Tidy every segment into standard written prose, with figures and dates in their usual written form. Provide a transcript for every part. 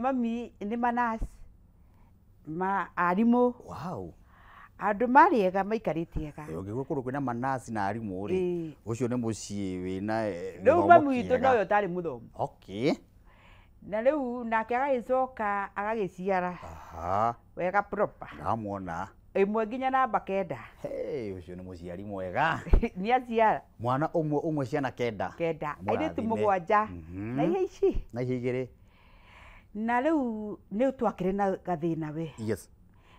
mami nĩ manasi arimũ wow andũ marĩ ega maikarĩte ega ũngĩgwa kũrũ kwĩna manasi na arimũ rĩ ũcio nĩ mũciĩ wĩna rĩu mami witũ noyo tarĩ mũthomu okay na rĩu nake agagĩcoka agagĩciara wega proper ndamwona ĩmwe nginya namba 9 ũcio nĩ mũciari mwega nĩ aciara mwana ũmwe ciana 9 airĩtu 7 na ihe ici na ihe igĩrĩ na rĩu nĩ twakĩrĩ na gathĩna we yes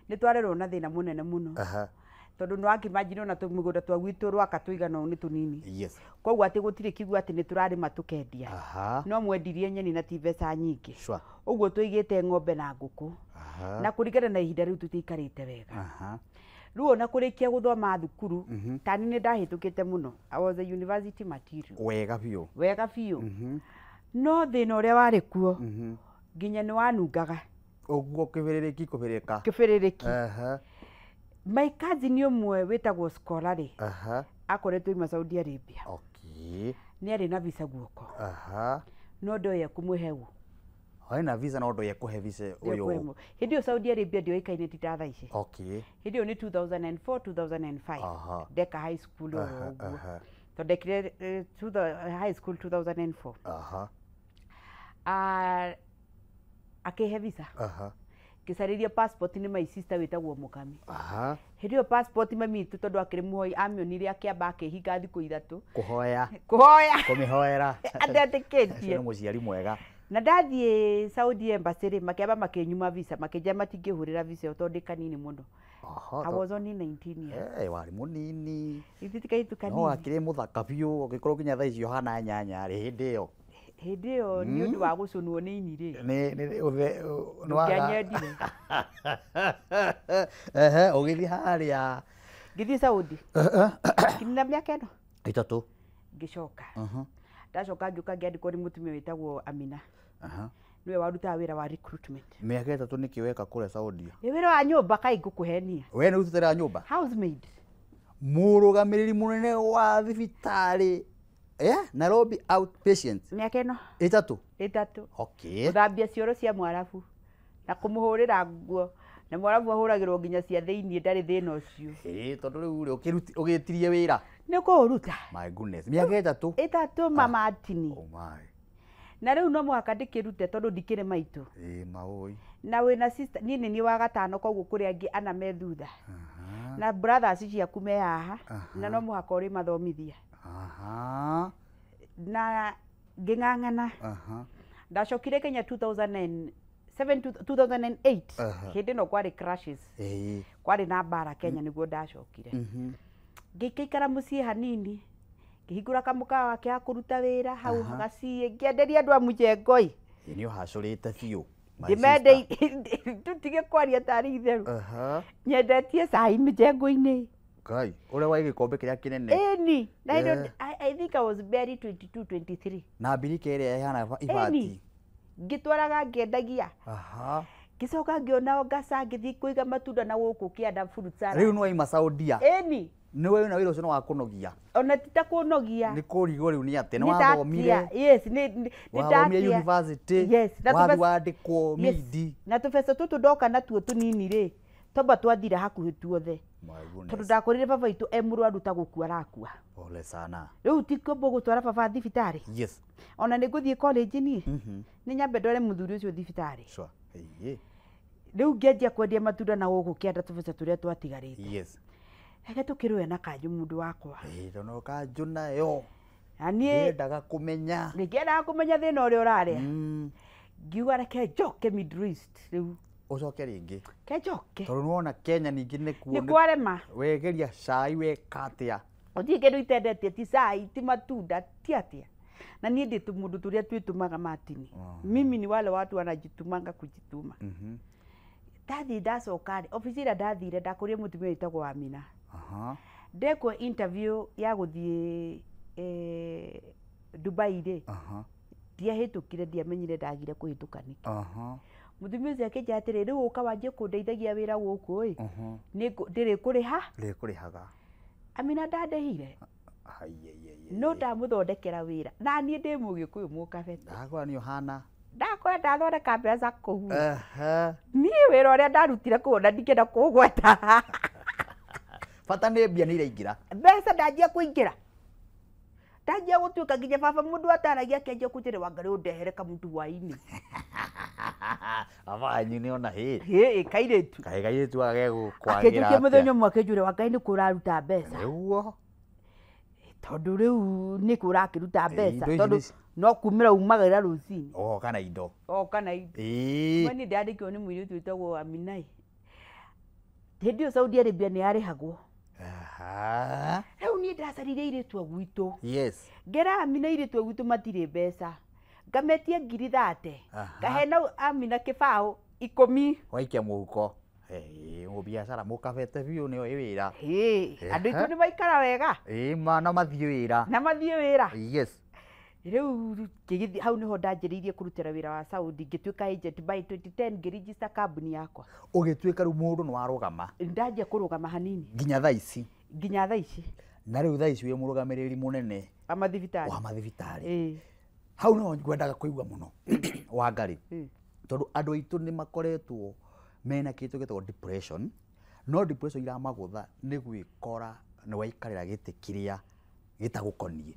nĩ twarerwo na thĩna mũnene mũno tondũ nĩ wakĩmanjire ona tũmĩgũnda twa gwitũ rwaka tũigana ũũ nĩ tũnini yes koguo atĩ gũtirĩ kiugo atĩ nĩ tũrarĩma tũkendia no mwendirie nyeni na ti mbeca nyingĩ ũguo tũigĩte ng'ombe na ngũkũ na kũringana na ihinda rĩu tũtikarĩte wega rĩu ona kũrĩkia gũthoma thukuru tani nĩ ndahĩtũkĩte mũno I was a university material wega biũ no thĩna ũrĩa warĩ kuo nginya nĩ wanungaga ũguo kĩbĩrĩrĩki my cousin ũmwe wĩtagwo Scholarĩ akoretwo ima Saudi Arabia nĩ arĩ na visa guoko no ndoya kũmũhe u na visa no ndoya kũhe visa ũyũ hĩndĩ ĩyo Saudi Arabia ndioĩkaine ti ta thaa ici hĩndĩ ĩyo nĩ 2004 2005 ndeka high school ũguo tondũ ndekire high school 2004 akĩhe visa ngĩcarĩria passport nĩ my sister wĩtagwo Mũkami hĩndĩ ĩyo passport mami witũ tondũ akĩrĩ muoyi amĩonire akĩamba akĩhinga thikũ 3 kũhoya kũmĩhoera ndetĩkĩtie nĩ mũciari mwega na ndathiĩ Saudi Embassy rĩ makĩamba makĩnyuma visa makĩnja matingĩhũrĩra visa tondũ kanini mũno I was only 19 years warĩ mũnini ithitikaitu kanini no akĩrĩ mũthaka biũ ũgĩkorwo nginya thaa icio hana nyanya rĩ hĩndĩ ĩyo nĩ ũndũ wa gũcũnwo nĩ ini rĩ ndũkĩanyendire ũgĩthiĩ harĩa ngĩthiĩ Saudi na mĩaka 3 ngĩcoka ndacoka ngĩũka ngĩandĩkwo nĩ mũtumia wĩtagwo Amina niwe warutaga wĩra wa recruitment mĩaka 3 nĩkĩ weka kũrĩa Saudi wĩra wa nyũmba kaĩ ngũkũhenia we nĩ ũrutĩra nyũmba housemaid mũrũgamĩrĩri mũnene wa thibitarĩ Nairobi outpatient mĩaka 3 okay gũthambia cioro cia Mwarabu na kũmũhũrĩra nguo na Mwarabu ahũragĩrwo nginya cia thĩinĩ ndarĩ thĩna ũcio tondũ rĩu ũgĩtirie wĩra nĩ kũruta my goodness mĩaka 3 mama atini na rĩu no mũhaka ndĩkĩrute tondũ ndikĩrĩ maitũ maũi na wĩna sister niĩ nĩ wa gatano koguo kũrĩ angĩ ana me thutha na brothers ciaku me haha na no mũhaka ũrĩ mathomithia na ngĩng'ang'ana ndacokire Kenya 2008 hĩndĩ no kwarĩ crashes kwarĩ na mbara Kenya nĩguo ndacokire ngĩikara mũciĩ hanini ngĩhingũra kamũkawa kĩa kũruta wĩra hau hagaciĩ ngĩenderia andũ a mũjengoi nĩ ũhacũrĩte biũ ndĩmende tutige kwaria tarĩ itherũ nyendetie cai mũjengo-inĩ Kai, ũrĩa wa gĩkombe kĩrĩa kĩnene. Eni, I think I was barely 22, 23. Na birika ĩrĩa ĩhana ibati. Ngĩtwaraga ngĩendagia. Ngĩcoka ngĩona ngaca ngĩthiĩ kũiga matunda na gũkũ kĩanda fruit salad. Rĩu nĩ waima Saudia. Eni. Nĩ wewe na wĩra ũcio wa kũnogia. Ona ti ta kũnogia. Nĩ kũrigwo rĩu nĩ atĩ nĩ wathomire. Yes, nĩ wathomire university. Yes, wandĩkwo midi. Na tũbeca tũtũ ndoka natuo tũnini rĩ. Toba twathira hakuhĩ tuothe. Tondũ ndakorire baba itu mũrwaru ta gũkua arakua. Pole sana. Rĩu ti kwamba gũtwara baba thibitarĩ. Yes. Ona nĩ ngũthiĩ college ni. Nĩ nyambe ndore mũthuri ũcio thibitarĩ. Sure. Ĩĩ. Rĩu ngĩanjia kwendia matunda na gũkũ kĩanda tũbeca tũrĩa twatigarĩte. Yes. Reke tũkĩrũe na kanjũ mũndũ wakwa. Tono kanjũ nayo. Niĩ ndaga kũmenya. Ngĩendaga kũmenya thĩna ũrĩa ũrarĩa. Ngiuga reke njoke Middle East rĩu. Ucoke ringi kenjoke tondu nuona Kenya ningi ni kuo ni kwarema wegeria cai wekatia uthi kindu itendetie ti cai ti matunda ti atia na nie ndi mundu turia twitumaga matini mimi ni wale watu wanajitumanga kujituma ndathi ndacoka ofisi ira ndathire ndakurie mutumia witagwo Amina ndekwo interview ya guthie Dubai ri ndiahitukire ndiamenyire ndagire kuhitukani muthimi ucio akĩnjĩra atĩrĩ rĩu ũka wanjie kũndeithagia wĩra gũkũ ndĩrĩkũrĩhaga Amina ndandĩhire no ndamũthondekera wĩra na niĩ ndĩ Mũgĩkũyũ mũkabete ndagwa nĩ Yohana ndakwenda thondeka mbeca kũu niĩ wĩra ũrĩa ndarutire kũu na ndingĩenda kũũgweta bata nĩ mbia nĩ iraingĩra mbeca ndanjia kũingĩra ndanjia gũtuĩka nginya baba mũndũ ataragia akĩanjia kũnjĩra Wangarĩ ũndehere kamũtu hwainĩ avanyu nĩ ona kairĩtu agegũkwagĩra akĩnjũkia mũthenya ũmwe akĩnjũria Wangarĩ nĩ kũraruta mbeca nĩguo tondũ rĩu nĩ kũrakĩruta mbeca tondũ no kumĩra umagĩra rũcinĩ oka na indo niĩ ndandĩkĩrwo nĩ mũirĩtu wĩtagwo Aminai hĩndĩ ĩyo Saudi Arabia nĩ yarĩhagwo rĩu niĩ ndacarire airĩtu a gwitũ ngera Amina airĩtu a gwitũ matirĩ mbeca ngametia 30 ngahena Amina kĩbaũ 10 waikia mũhuko biacara mũkabete biũ nĩyo wĩra andũ aitũ nĩ maikara wega na mathiĩ wĩra rĩu hau nĩho ndanjĩrĩirie kũrutĩra wĩra wa Saudi ngĩtuĩka agent by 2010 ngĩregister kambuni yakwa ũgĩtuĩka rĩu mũndũ nĩ warũgama ndanjia kũrũgama hanini nginya thaa ici na rĩu thaa ici wĩ mũrũgamĩrĩri mũnene wa mathibitarĩ hau nĩho ngwendaga kũigua mũno Wangarĩ tondũ andũ aitũ nĩ makoretwo mena kĩndũ gĩtagwo depression no depression iramagũtha nĩ gwĩkora nĩ waikarĩra gĩtĩ kĩrĩa gĩtagũkoniĩ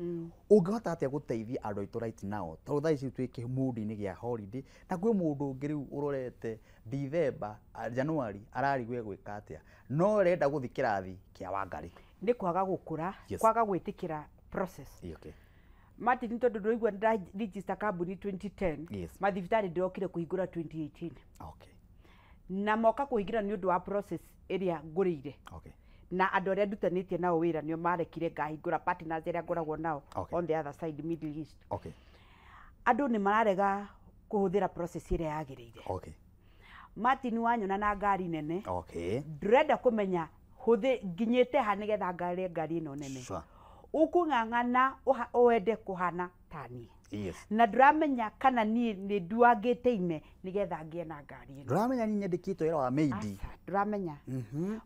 ũngĩhota atĩa gũteithia andũ aitũ right now tondũ thaa ici twĩke mood-inĩ gĩa holiday na kwĩ mũndũ ũngĩ rĩu ũrorete December January ararigwo gwĩka atĩa no arenda gũthiĩ kĩrathi kĩa Wangarĩ nĩ kwaga gũkũra kwaga gwĩtĩkĩra process Martin tondũ ndũigua register kambuni 2010 mathibitarĩ ndĩrokire kũhingũra 2018 na moka kũhingũra nĩ ũndũ wa process ĩrĩa ngũrĩire na andũ arĩa ndutanĩtie nao wĩra nĩo marekire ngahingũra partners arĩa ngoragwo nao on the other side Middle East andũ nĩ mararega kũhũthĩra process ĩrĩa yagĩrĩire Martin wanyona na ngari nene ndĩrenda kũmenya nginyĩte ha nĩgetha ngari ĩno nene ũkũng'ang'ana wende kũhana tani na ndũramenya kana niĩ nĩ nduangĩte ime nĩgetha ngĩe na ngari ĩno ndũramenya niĩ nyandĩkĩtwo wĩra wa maidi ndũramenya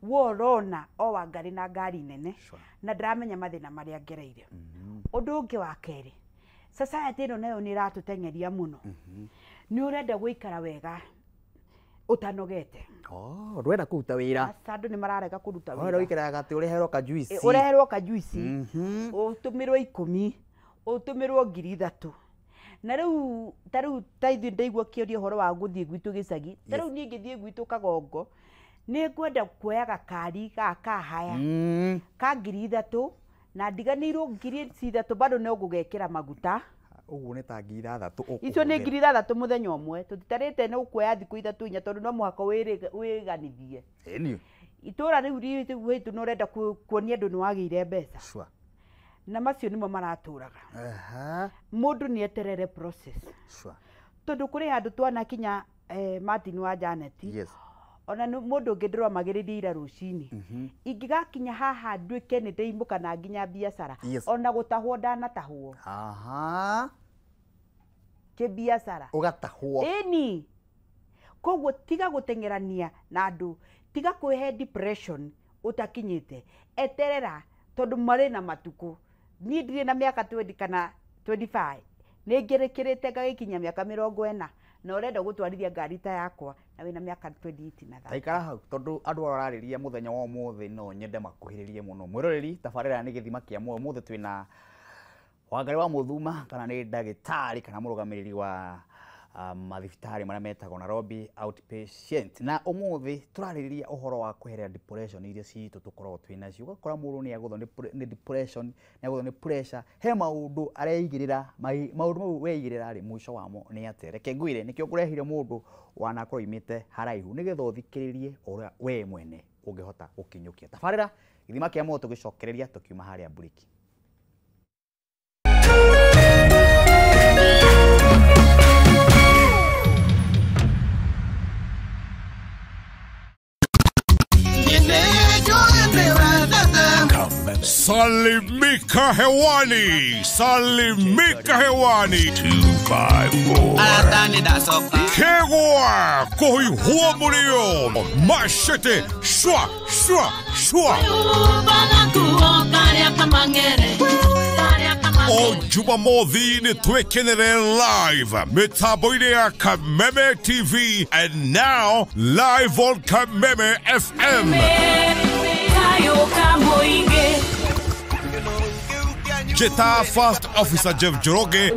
wo ũrona o Wangarĩ na ngari nene na ndĩramenya mathĩna marĩa ngereire ũndũ ũngĩ wa kerĩ society ĩno nayo nĩ ĩratũteng'eria mũno nĩ ũrenda gũikara wega utanogete ndwenda kũruta wĩra andũ nĩ mararega kũruta wĩra wĩra ũikaraga atĩ ũreherwo kajuici ũtũmĩrwo 10 ũtũmĩrwo 3,000 na rĩu ta ithuĩ ndaigua kĩũria ũhoro wa gũthiĩ gwitũ gĩcagi ta rĩu niĩ ngĩthiĩ gwitũ Kagongo nĩ ngwenda kuoya gakari gaka haya ka 3,000 na ndiganĩirwo 3,000 bado no gũgekĩra maguta ũguo nĩ ta 3,000 icio nĩ 3,000 mũthenya ũmwe tũtitarĩte nĩ ũkuoya thikũ 3 inya tondũ no mũhaka wĩganithie itũra rĩu witũ no ũrenda kuonia andũ nĩ wagĩire mbeca na macio nĩmo maratũraga mũndũ nĩ eterere process tondũ kũrĩ handũ twanakinya Martin wa Janet ona mũndũ ũngĩ ndĩromagĩrĩria ira rũcinĩ ingĩgakinya haha nduĩke nĩ ndeimũka na nginya biacara ona gũtahwo ndanatahwo kĩbiacara ũgatahwo ĩni koguo tiga gũteng'erania na andũ tiga kwĩhe depression ũtakinyĩte eterera tondũ marĩ na matukũ niĩ ndirĩ na mĩaka 20 kana 25 nĩ ngĩrĩkĩrĩte ngagĩkinya mĩaka 40 na ũrenda gũtwarithia ngari ta yakwa na wĩna mĩaka 28 na thata aikara hau tondũ andũ ararĩria mũthenya wa ũmũthĩ no nyende makuhĩrĩrie mũno mwĩroreri tabarĩra nĩ gĩthima kĩa muoyo ũmũthĩ twĩna Wangarĩ wa Mũthuma kana nĩ ndagĩtarĩ kana mũrũgamĩrĩri wa mathibitarĩ marĩa metagwo Nairobi outpatient na ũmũthĩ tũrarĩrĩria ũhoro wa kweheria depression iria citũ tũkoragwo twĩnacio ũgakora mũndũ nĩ agũthwo nĩ depression nĩ agũthwo nĩ pressure he maũndũ areigĩrĩra maũndũ mau weigĩrĩra rĩ mũico wamo nĩ atĩ reke ngwĩre nĩkĩo ngũrehire mũndũ wanakorwo imĩte haraihu nĩgetha ũthikĩrĩrie ũrĩa we mwene ũngĩhota gũkinyũkia tabarĩra gĩthima kĩa muoyo tũgĩcokereria tũkiuma harĩa buriki. Salimika hewani, salimika hewani 254 Kegwa kohi huo mulio mashete shwa shwa shwa O Jumamothi ni twekenere live mitambo-ini ya Kameme TV and now live on Kameme FM. Jeta First Officer Jeff Joroge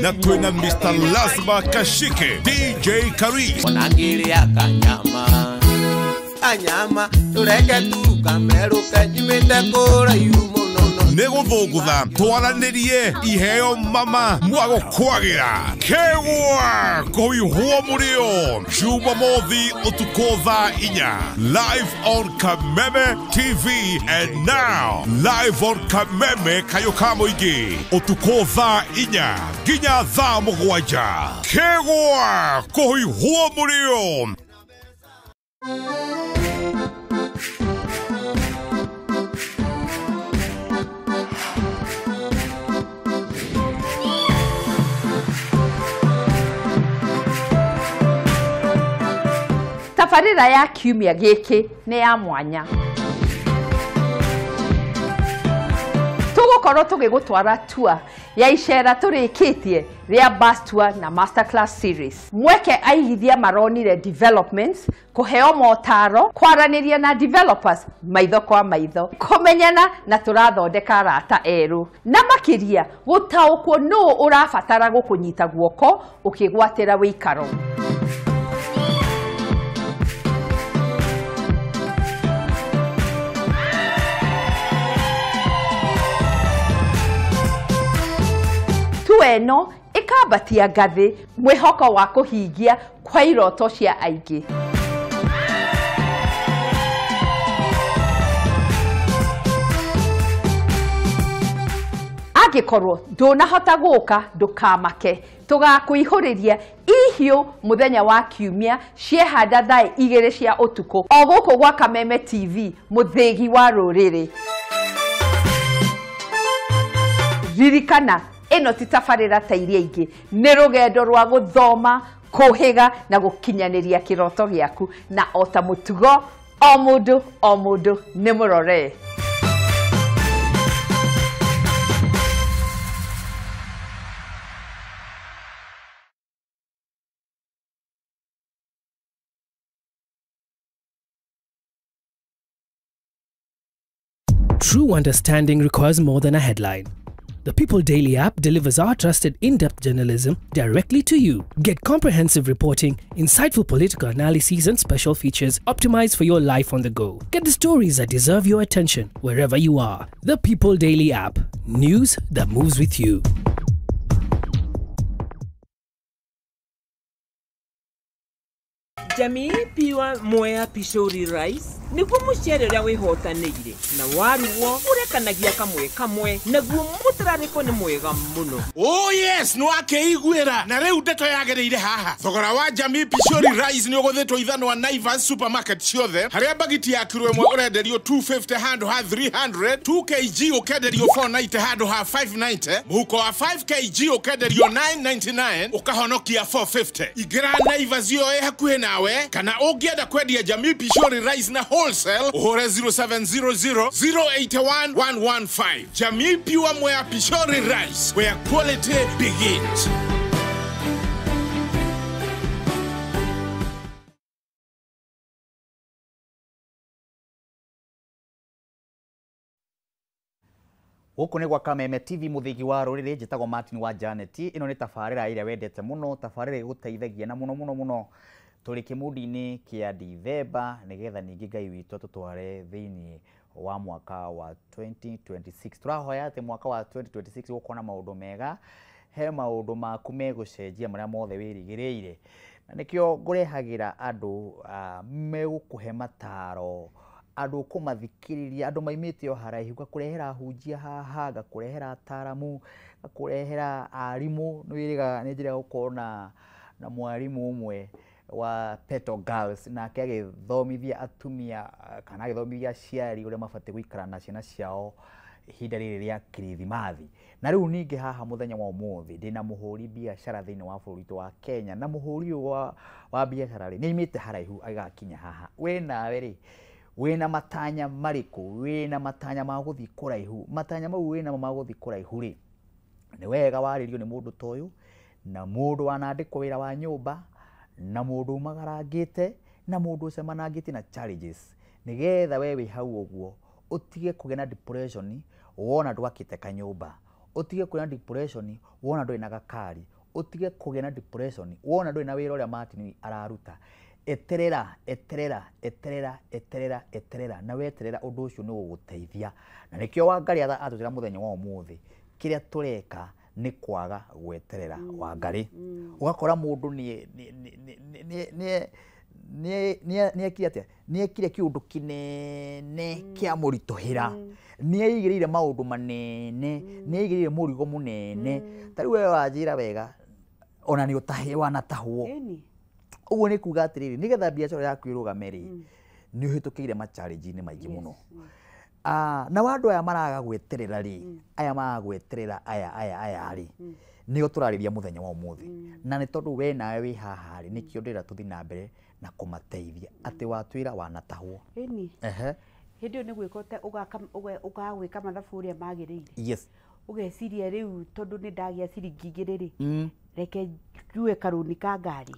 na twina Mr. Lazima Kashike, DJ Karis. Onangilia kanyama tureke tukameruke nyimite kura yumo Nego thogutha twaranirie iheo mama mwago kwagira Kegwa koihwo murio Jumamothi utuko thaa 4 live on Kameme TV and now live on Kameme Kayoka Muingi utuko thaa 4 ginya thaa 7 Kegwa koihwo murio. Tafarira ya kiumia giki ni ya mwanya. Tugukorwo tugigutwara tour ya icera turikitie ria bus tour na masterclass series. Mweke aigithia maronire developments, kuheo motaro, kwaraniria na developers maitho kwa maitho, kumenyana na turathondeka arata eru na makiria gutaukwo no urabatara gukunyita guoko ukigwatira wikaro. Tueno ikabatia ngathi mwihoko wa kuhingia kwa iroto cia aingi. Angikorwo ndunahota guka ndukamake tugakuihuriria ihio muthenya wa kiumia ciehanda thaa 2 cia utuku o guku gwa Kameme TV muthigi wa ruriri. Ririkana ino ti tafarira ta iria ingi ni rugendo rwa guthoma kuhiga na gukinyaniria kiroto giaku na ota mutugo o mundu ni murore. True understanding requires more than a headline. The People Daily app delivers our trusted in-depth journalism directly to you. Get comprehensive reporting, insightful political analyses and special features optimized for your life on the go. Get the stories that deserve your attention wherever you are. The People Daily app. News that moves with you. Jamii piwa moya pishori rice niguo mucere uria wihotanire na waruo urekanagia kamwe naguo mutarariko ni mwega muno. Oh yes, no akeiguira na riu ndeto yagereire haha. Thogora wa Jamii pishori rice ni uguthetwo ithano wa Naivas supermarket ciothe haria bagiti ya kiro imwe urenderio 250 handu ha 300, 2 kg ukenderio 490 handu ha 590, muhuko wa 5 kg ukenderio 999 ukahonokia 450. Igira Naivas yo hakuhe nawe kana ungienda kwendia Jamii pishori rice na wholesale uhure 0700 081 115. Jamii Pure Moya Pishori Rice, where quality begins. Guku ni gwa Kameme TV muthigi wa ruriri njitagwo Martin wa Janet. Ino ni tafarira iria wendete muno, tafarira iguteithagia na muno turi kimudi-ini kia Dithemba nigetha ningi Ngai witu tutware thiini wa mwaka wa 2026. Turahoya ati mwaka wa 2026 gukona maundu mega, he maundu maku megucenjia maria mothe wirigireire, na nikio ngurehagira andu megukuhe mataro, andu kumathikiriria, andu maimite o haraihu, gakurehera hunjia haha, gakurehera ataramu, gakurehera arimu. Nwiriga ninjira gukorwo na mwarimu umwe wa Peto Girls na agithomithia atumia kana agithomithia aciari uria mabati guikara na ciana ciao ihinda riri ria Kirithimathi. Na riu ningi haha muthenya wa umuthi ndina muhuri biashara thiini wa bũrũri wa Kenya, na muhuri wa biashara ri ni imite haraihu agakinya haha. We nawe ri wina matanya mariku wina matanya ma guthi kuraihu matanya mau wina ma guthi kuraihu ri ni wega waririo ni mundu toyu na mundu wanandikwo wira wa nyumba na mundu magarangite na mundu cemanangite na challenges nigetha we wi hau uguo utige kugena depression wona ndwakite kanyumba utige kugena depression wona ndoi na gakari utige kugena depression wona ndoi na wira uria Martin araruta eterera na weterera undu ucio ni uguteithia na nikio Wangari atutira muthenya wa umuthi kiria tureka ni kwaga gweterera Wangari ugakora mundu ni ekire kiundu kinene kia muritohira ni eigirire maundu manene ni eigirire murigo munene tari we wanjira wega ona ni utahiwa na tahwo uguo ni kuga atiriri nigetha biacara yaku irugameri ni uhitukiire ma challenge ni maingi muno na wandu aya maraga gweterera ri aya magweterera aya ri ni uturariria muthenya wa umuthi na ni tondu we nawe wi haha ri nikio ndira tuthi na mbere na kumateithia ati watwira wanatahwo hindi ni gwikote ugagwika mathabu uria magirire yes ugeciria riu tondu ni ndagia ciringi igiri reke njue karuni ka ngari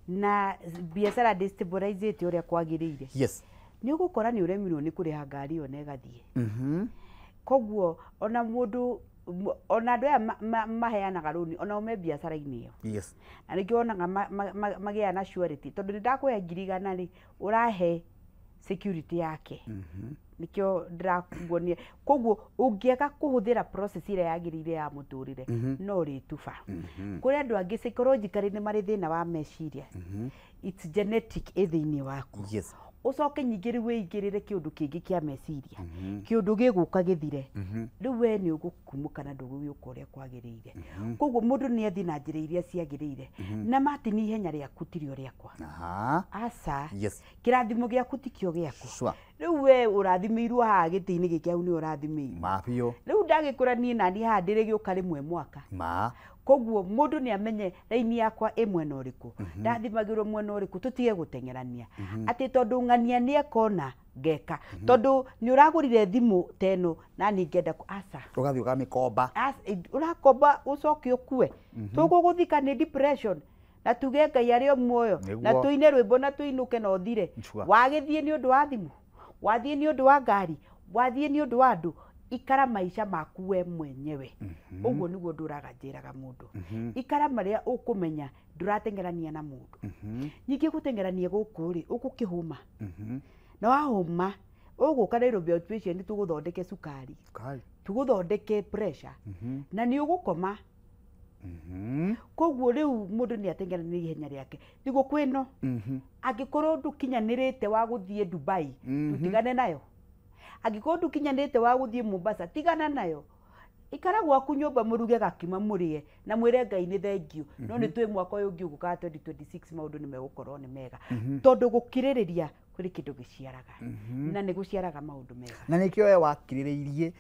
na biacara destabilizate uria kwagirire yes ni ugukora ni uremirwo ni kuriha ngari ona igathie koguo ona mundu ona andu aya maheanaga runi ona ume biacara-ini iyo yes na nikio onaga magia na surety tondu ni ndakuhe 100 ri urahe security yake nikio ndirakuonia koguo ungieka kuhuthira process ire yagirire ya muturire no rituba kuri andu angi psychologically ni mari thina wa meciria it's genetic ethiini waku yes ucoke nyingiri wigirire kiundu kingi kia meciria kiundu giguka githire riu we ni ugukumuka na ndugugiuka uria kwagirire koguo mundu ni athi na njira iria ciagirire na Martin ihenya riaku tiri riakwa asa yes kirathimo giaku tikio giaku riu we urathimirwo ha giti-ini giki au ni urathimiirwo mapio riu ndagikura ni nani ha ndire giuka rimwe mwaka koguo mundu ni amenye raini yakwa imwena uriku ndathimagirwo mwena uriku tutige gutengerania ati tondu ngania ni ekona ngeka tondu ni uragurire thimu teno na ni ngenda asa ugathi ukamikomba urakomba ucoke ukue tuguguthika ni depression na tuge Ngai ari o muoyo na tuine rwimbo na tuinuke na uthire wagithie ni undu wa thimu wathie ni undu wa ngari wathie ni undu wa andu ikara maisha maku we mwenyewe uguo niguo nduraga njiraga mundu ikara maria ukumenya nduratengerania na mundu nyingi gutengerania guku ri ukukihuma na wahuma uguka Nairobi outpatient tuguthondeke sukari tuguthondeke pressure na ni ugukoma koguo riu mundu ni atengerania ihenya riake niguo kwino angikorwo ndukinyanirite wa guthie Dubai tutigane nayo angikorwo ndukinyanirite wa guthie Mombasa tigana nayo ikara gwaku nyumba muruge gakima murie na mwire Ngai ni thengiu no ni twi mwaka uyu ngiuguka 2026 maundu ni megukorwo ni mega tondu gukiririria kuri kindu giciaraga na ni guciaraga maundu mega na nikio we wakiririirie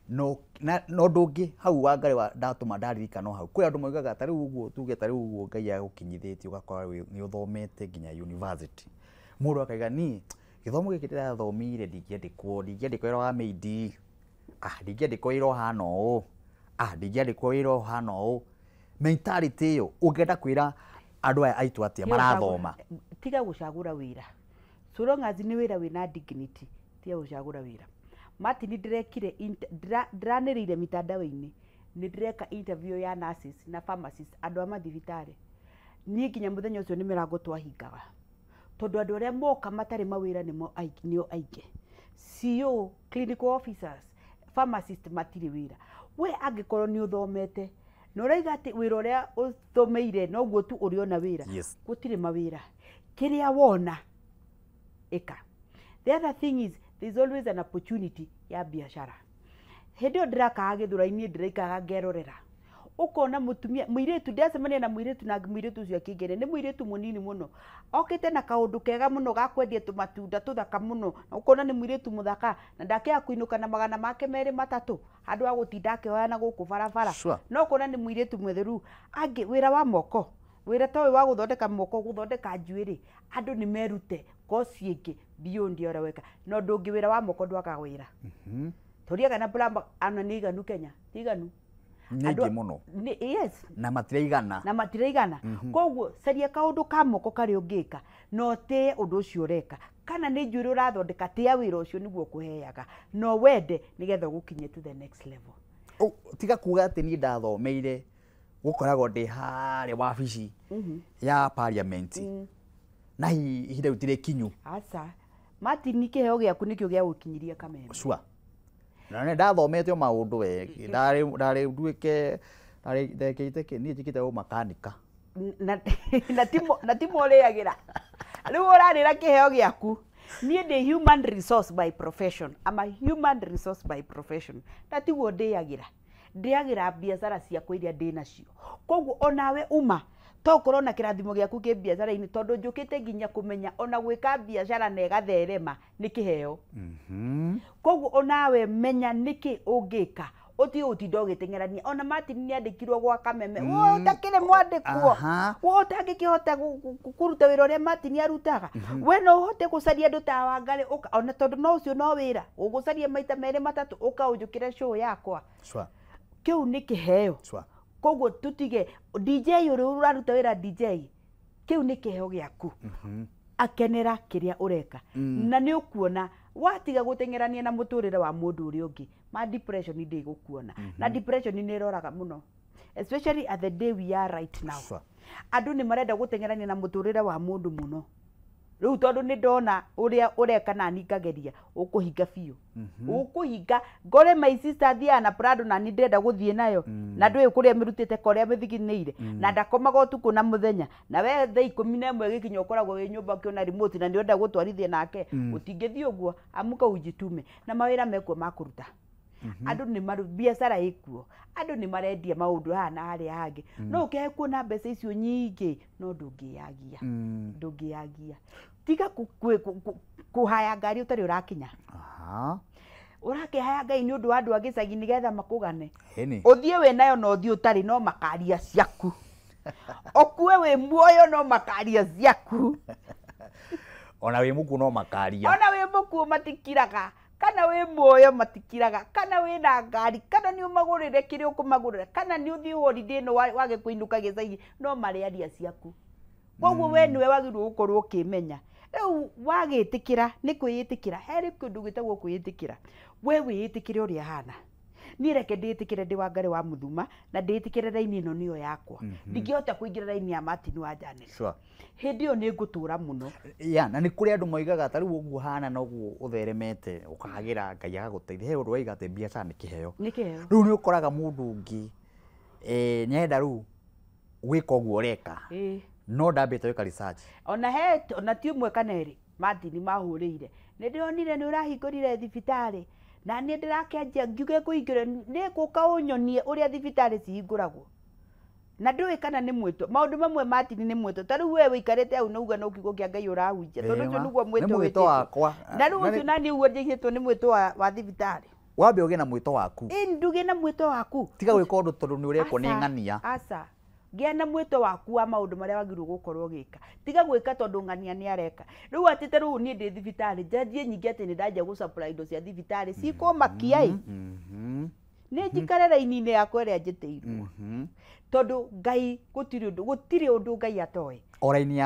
no ndungi hau Wangari wa ndatuma ndaririka no hau kwi andu moigaga tari uguo tuge tari uguo Ngai agukinyithitie ugakora ni uthomete nginya university mundu akaiga ni githomo giki ndirathomire ndingĩandĩkwo wĩra wa maid ndingĩandĩkwo wĩra ũhana ũũ ndingĩandĩkwo wĩra ũhana ũũ mentality iyo ũngĩenda kwĩra andũ aya aitũ atia marathoma tiga gucagura wĩra so long as ni wĩra wĩna dignity tiga gucagura wĩra Martin ndirekire ndiranĩrĩire mitandao-inĩ ni ndireka interview ya nurses na pharmacists andũ a mathibitarĩ niĩ nginya mũthenya ũcio nĩ mĩrango twahingaga tondu andu aria moka matari mawira nio aige CEO clinical officers pharmacist matiri wira we angikorwo ni uthomete no uraiga ati wira uria uthomeire no guo tu uriona wira gutire mawira kiria wona eka the other thing is there's always an opportunity ya biashara hindi ndirakaga githura-ini ndiraikaga ngerorera ukona mutumia muiretu ndacemania na muiretu na muiretu ucio akingere ni muiretu munini muno okite na kaundu kega muno ga kwendia tumatunda tuthaka muno na ukona ni muiretu muthaka na ndakia kuinuka na magana make meri matatu andu agutinda akioya na guku barabara no ukona ni muiretu mwetheru angi wira wa moko wira toy wa guthondeka moko guthondeka njuiri andu ni merute kosi ingi beyond ora weka no ndungi wira wa moko ndwaka wira turia kana plamba ana ni iganu Kenya iganu nyingi muno yes na matiraigana koguo caria kaundu ka moko kari ungika no te undu ucio ureka kana ni njuiri urathondeka tia wira ucio niguo kuheaga no wende nigetha gukinye to the next level tiga kuga ati ni ndathomeire gukoragwo ndi hari wabici ya parliament na ihinda rutire kinyu aca Martin kiheo giaku nikio gia gukinyiria Kameme sure na ndathomete maundu we ndari nduike ndari ndekite ki ni njikite o makanika na timo riagira riu urarira kiheo giaku nie ndi human resource by profession ama human resource by profession tatiwo ndiagira biacara ciakwa iria ndi nacio koguo onawe uma tokorwo na kirathimo giaku ki biacara-ini tondu njukite nginya kumenya ona gwika biacara na igatherema ni kiheo koguo onawe menya niki ungika uti utinda ugitengerania ona Martin ni andikirwo gwa Kameme wo utakire mwandikwo wo utangikihota kuruta wira uria Martin arutaga we no uhote gucaria andu ta Wangari ona tondu no ucio no wira ugucaria maita meri matatu ukaunjukire show yakwa kiu ni kiheo koguo tutige DJ uri uraruta wira DJ kiu ni kiheo giaku akenera kiria ureka na ni ukuona watiga gutengerania na muturire wa mundu uri ungi ma depression ndi gukuona na depression ni roraga muno especially at the day we are right now andu ni marenda gutengerania na muturire wa mundu muno riu tondu ni ndona uria ureka na nikageria ukuhinga biu ukuhinga ngore my sister Diana Prado na ni ndenda guthie nayo na ndui kuria mirutite koria mithigineire na ndakomaga utuku na muthenya na we thaa 11 gikinya ukoragwo wi nyumba kiona remote na ndionda gutwarithia nake utingithie uguo amuka ujitume na mawira mekuo makuruta andu ni biacara ikuo andu ni marendia maundu hana hari hangi no ukehe kuona mbeca icio nyingi no ndungiagia tiga kuhaya ngari utari urakinya urakihaya ngai ni undu wa andu agicagi nigetha makugane uthie we nayo no uthie utari no makaria ciaku okue we muoyo no makaria ciaku ona we muku no makaria ona we muku matikiraga kana we muoyo matikiraga kana we na ngari kana ni umagurire kiri ukumagurira kana ni uthi holiday no wage kuinuka gicagi no mariaria ciaku koguo we niwe wagirwo gukorwo ukimenya riu wagitikira ni kwiyitikira heri kundu gitagwo kwiyitikira we wiyitikire uria hana ni reke nditikire ndi Wangari wa Muthuma na nditikire raini ino niyo yakwa ndingihota kuingira raini ya Martin wa Janet hindi yo ni ngutura muno na ni kuri andu moigaga ta riu uguo hana no guo utheremete ukagira ngai agaguteithia he undu waiga ati biacara ni kiheo riu ni ukoraga mundu ungi nyenda riu gwika uguo ureka no ndambite wika research ona ti umwe kana eri Martin mahurire ni ndionire ni urahingurire thibitari na ni ndirakenjia ngiuge kuingire ni guka unyonie uria thibitari cihinguragwo na ndui kana ni mwito maundu mamwe Martin ni mwito ta riu we wikarite au nauga no kiugo kia ngai urahunjia tondu ucio niguo mwito wakwa na riu ucio nani uguo njigitwo ni mwito wa thibitari wambe uge na mwito waku nduge na mwito waku tiga gwika undu tondu ni urekwo ni ng'ania aca gia na mwito waku wa maundu maria wagirwo gukorwo gika tiga gwika tondu ng'ania ni areka riu atite riu ni ndi thibitari njajie nyingi ati ni ndajia gu supply indo cia thibitari ciko makiai ni njikare raini-ini yakwa iria njitiirwo tondu ngai gutiri undu ngai atoi oraini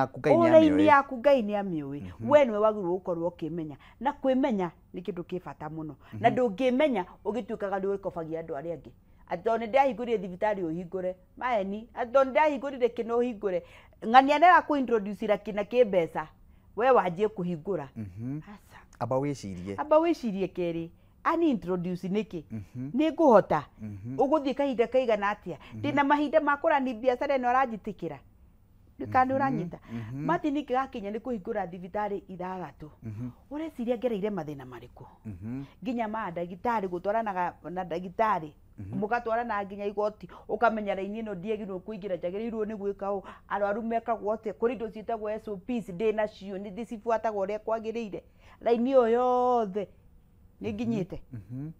yaku ngai ni amiui we niwe wagirwo gukorwo ukimenya na kwimenya ni kindu kibata muno na ndungimenya ugituikaga ni wikobagia andu aria angi atoni ndahingurire thibitari uhingure maeni atoni ndahingurire kino uhingure ng'ania ndera ku introduce kina kimbeca we wanjie kuhingura aba wicirie keri ani introduce niki ni nguhota uguthie kahinda kaigana atia ndina mahinda makura ni biacara ino aranjitikira ndikani uranyita Martin nikigakinya ni kuhingura thibitari 6 ureciria ngereire mathina mariku nginya ma ndagitari gutwaranaga na ndagitari mugatwarana nginya igoti ukamenya raini ino ndiegirwo kuingira njagiriirwo ni gwika u arwaru mekagwo atia kuri indo ciitagwo SOPs ndi nacio ni ndicibuatagwo uria kwagiriire raini yo yothe ni nginyite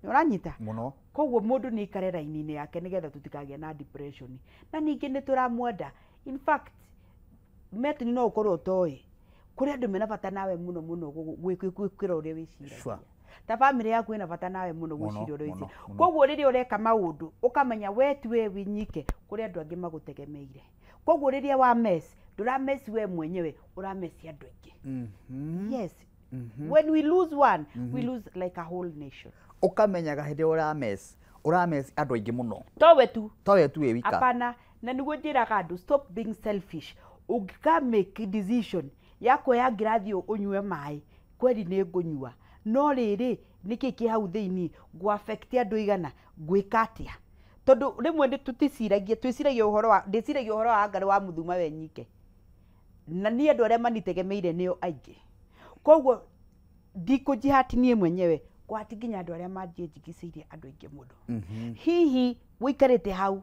ni uranyita muno koguo mundu ni ikare raini-ini yake nigetha tutikagia na depression na ningi ni turamwenda in fact metini no ukorwo toi kuri andu mena bata nawe muno muno gwikira uria wiciragia ta family yaku ina bata nawe muno gwiciria uria wiciragia koguo riria ureka maundu ukamenya we tu we winyike kuri andu angi magutegemeire koguo riria wa mess ndura mess we mwenyewe ura mess andu angi yes when we lose one we lose like a whole nation ukamenyaga hindi ura mess andu aingi muno towe tu we wika apana na niguo njiraga andu stop being selfish ungika make decision yako ya ngirathi unywe mai kweli ni ngunywa no riri niki ki hau thiini go affect andu igana gwika atia tondu rimwe ndi twiciragia uhoro wa ngari wa muthuma we nyike na ni andu aria manitegemeire nio aingi koguo ndikujihati nie mwenyewe kwati nginya andu aria manjigiceirie andu aingi muno hihi wikarite hau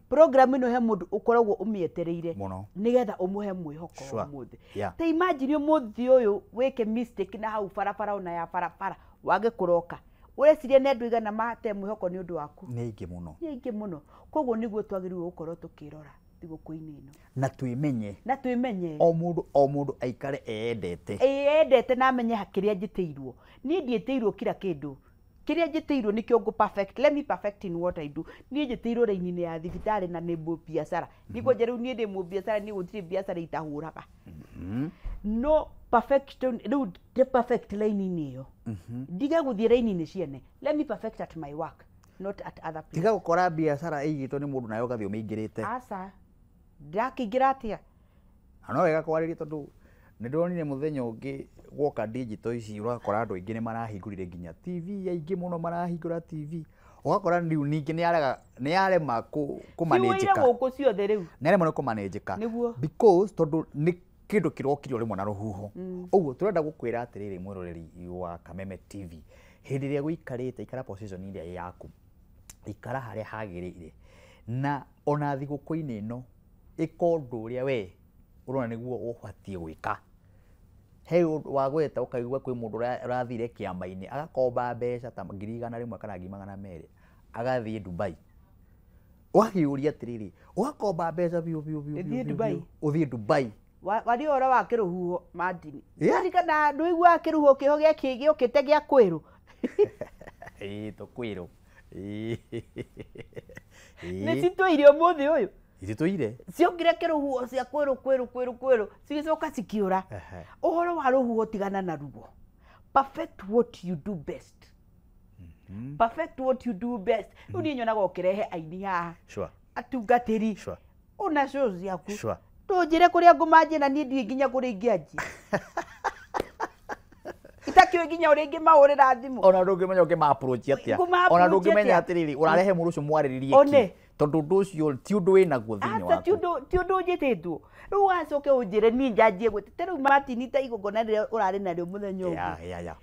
program ino he mundu ukoragwo umietereire nigetha umuhe mwihoko umuthi ta imagine umuthi uyu wike mistake na hau barabara ona ya barabara wage kuroka ureciria ni andu igana mate mwihoko ni undu waku ni ingi muno koguo niguo twagirirwo gukorwo tukirora thiguku-ini ino na twimenye o mundu aikare eendete na amenye hakiria njiteirwo ni ndieteirwo kila kindu kiria njiteirwo nikio ngo perfect let me perfect in what I do ni njiteirwo raini ya thibitari na ni mu biashara niguo njeru ni ndi mu biashara ni gutiri biashara itahuraga no perfection no the perfect line niyo ndiga guthie raini ni ciene let me perfect at my work not at other people tiga gukora biashara igitwo ni mundu nayo gathio meingirite asa ndakingira atia ano wega kwaririe tondu ni ndonire muthenya ungi gwoka digital ici urakora andu aingi ni marahingurire nginya TV aingi muno marahingura TV ugakora riu ningi ni arema kumanejeka guku ciothe riu ni arema kumanejeka because tondu ni kindu kirokire rimwe na ruhuho uguo turenda gukwira atiriri mwiroreri wa Kameme TV hindi ria guikarite ikara position iria yaku ikara haria hagirire na ona thiguku-ini ino ikondu ria we urona niguo ubatie gwika he wa gweta ukaigua kwi mundu urathire kiamba-ini agakomba mbeca ta 100,000 kana 200,000 agathie Dubai wahiuria atiriri ugakomba mbeca uthie Dubai wari ora wa kiruhuho madini kana nduigua kiruhuho kiho giki ukite gia kwiru to kwiru ni situire umuthi uyu ituire ciongire kiruhuho cia kwiru cigicoka cikiura uhoro wa ruhuho tigana na ruo perfect what you do best perfect what you do best uni nyonaga ukirehe aini haha atungatiri una shows yaku tunjire kuria ngumanjie na ni ndui nginya kuria ingianjie itakio nginya uria ingi maurira thimu ona ndungimenya ukima approach atia ona ndungimenya atiriri urarehe murucu mwariririe ki tondu ndu ucio ti undu wina guo thiini waku ti undu njititwo riu wacoke unjire ni njanjie gwite riu matini ta igongona riria urari nario muthenya uyu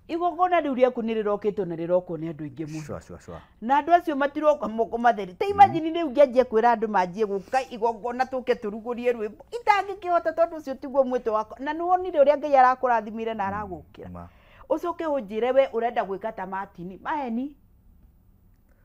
igongona riu riaku ni rirokitwo na rirokwo ni andu aingi muno na andu acio matiroka moko matheri ta imagine riu ngianjie kwira andu manjie guka igongona tuke turugurie rwimbo itangikihota tondu ucio tiguo mwito wako na nuonire uria Ngai arakurathimire na aragukira ucoke unjire we urenda gwika ta matini maheni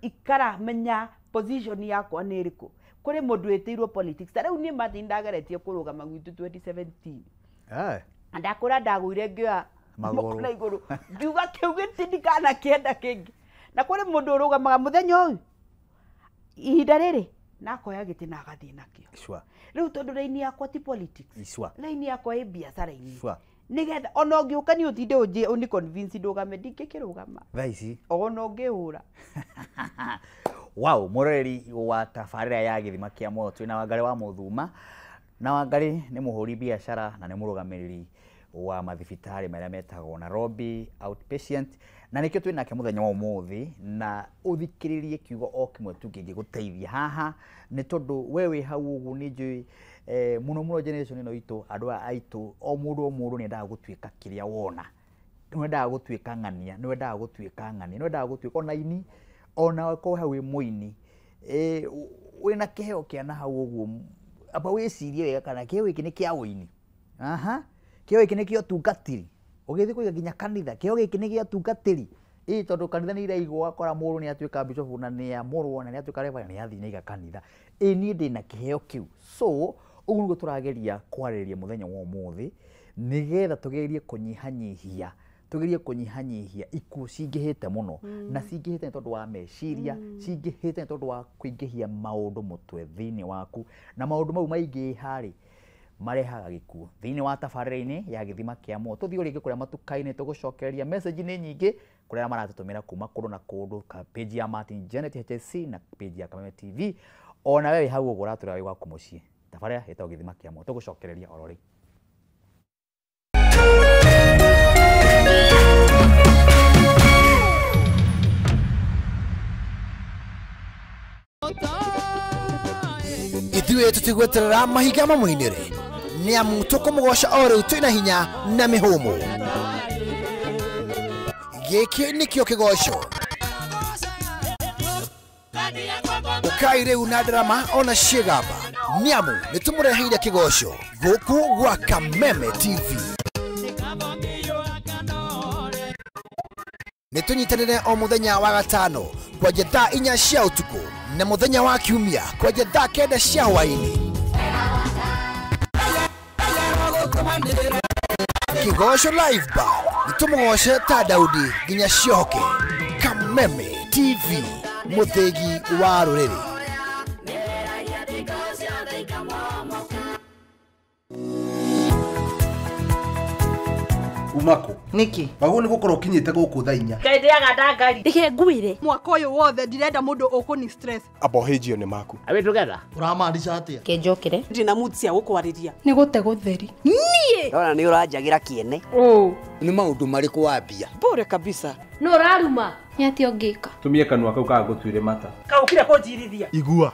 ikara menya position yakwa ni iriku kuri mundu witiirwo politics riu ni matini ndageretie kurugama gwitu 2017 ndakura ndagwire ngioya maguru na iguru ngiuga kiu gitindikana kienda kingi na kuri mundu urugamaga muthenya uyu ihinda riri nakoya giti na agathie nakio riu tondu raini yakwa ti politics raini yakwa i biashara-ini nigetha ona ungiuka ni utinde unjie uni convince ndugame ndingikirugama thaici ona ungihura wow muroreri wa tabarira ya githima kia moyo twina Wangari wa Muthuma na Wangari ni muhuri biashara na ni murugamiriri wa mathibitari maria metagwo Nairobi outpatient na nikio twinake muthenya wa umuthi na uthikiririe kiugo o kimwe tu kingiguteithia haha ni tondu wewe hau ugu ni njui muno generation ino itu andu aitu o mundu ni ndaa gutwika kiria wona ni ndaa gutwika ng'ania ni ndaa gutwika ona ini ona ko hau muini wina kiheo kia na hau ugu aba wicirie wega kana kiheo iki ni kia uini kiheo iki ni kia tungatiri ugithi kuiga nginya kanitha kiheo giki ni gia tungatiri tondu kanitha ni iraigwo akora mundu ni atwika bishop na ni amurwo na ni atwika reverend ni athii na iga kanitha ni ndina kiheo kiu so Uguo niguo turageria kwarĩrĩria muthenya wa umuthi nigetha tugerie kunyihanyihia ikuũ cingĩhĩte mũno na cingĩhĩte nĩ tondũ wa meciria cingĩhĩte nĩ tondũ wa kũingĩhia maũndũ mũtwe thĩinĩ waku na maũndũ mau maingĩ harĩ marehaga gĩkuũ thĩinĩ wa tabarĩra-inĩ ya gĩthima kĩa muoyo tuthiĩ rĩngĩ kũrĩa matuka-inĩ tũgũcokereria message nĩ nyingĩ kũrĩa maratũtũmĩra kuma kũndũ na kũndũ page ya Martin Janet HSC na page ya Kameme TV ona wewe hau ũguo ũratũra wĩ gwaku mũciĩ tabarĩra ĩtagwo gĩthima kĩa muoyo tũgũcokereria oro rĩu. Ithuĩ tũtigweterera mahiga mamũinĩre nĩ amu tũkũmũgoca o rĩu twĩna hinya na mĩhũmũ. Gĩkĩ nĩkĩo kĩgoco ũkai rĩu na ndarama ona ciĩgamba nĩ amu nĩtũmũreheire kĩgoco gũkũ gwa Kameme TV. Nĩtũnyitanĩre o mũthenya wa gatano kwanjia thaa 4 cia ũtukũ na mũthenya wa kiumia kwanjia thaa 9 cia hwaĩ-inĩ. Kĩgoco live bar nĩtũmũgoce ta Daudi nginya ciohoke. Kameme TV mũthĩgi wa rũrĩrĩ. Umako niki bago niko koro kinyite guku tha 4 ndeaga ndangari reke ngwire mwaka uyu wothe ndirenda mundu ukuni stress abohejio ni maku awe together uramaanisha atia kenjokere ndina mood cia gukwariria ni gute gutheri nie ona ni uranjagira kiene ni maundu mariku wambia bure kabisa no raruma ni ati ongika tumie kanwa kau ka gutwire mata kaukire kunjirithia igua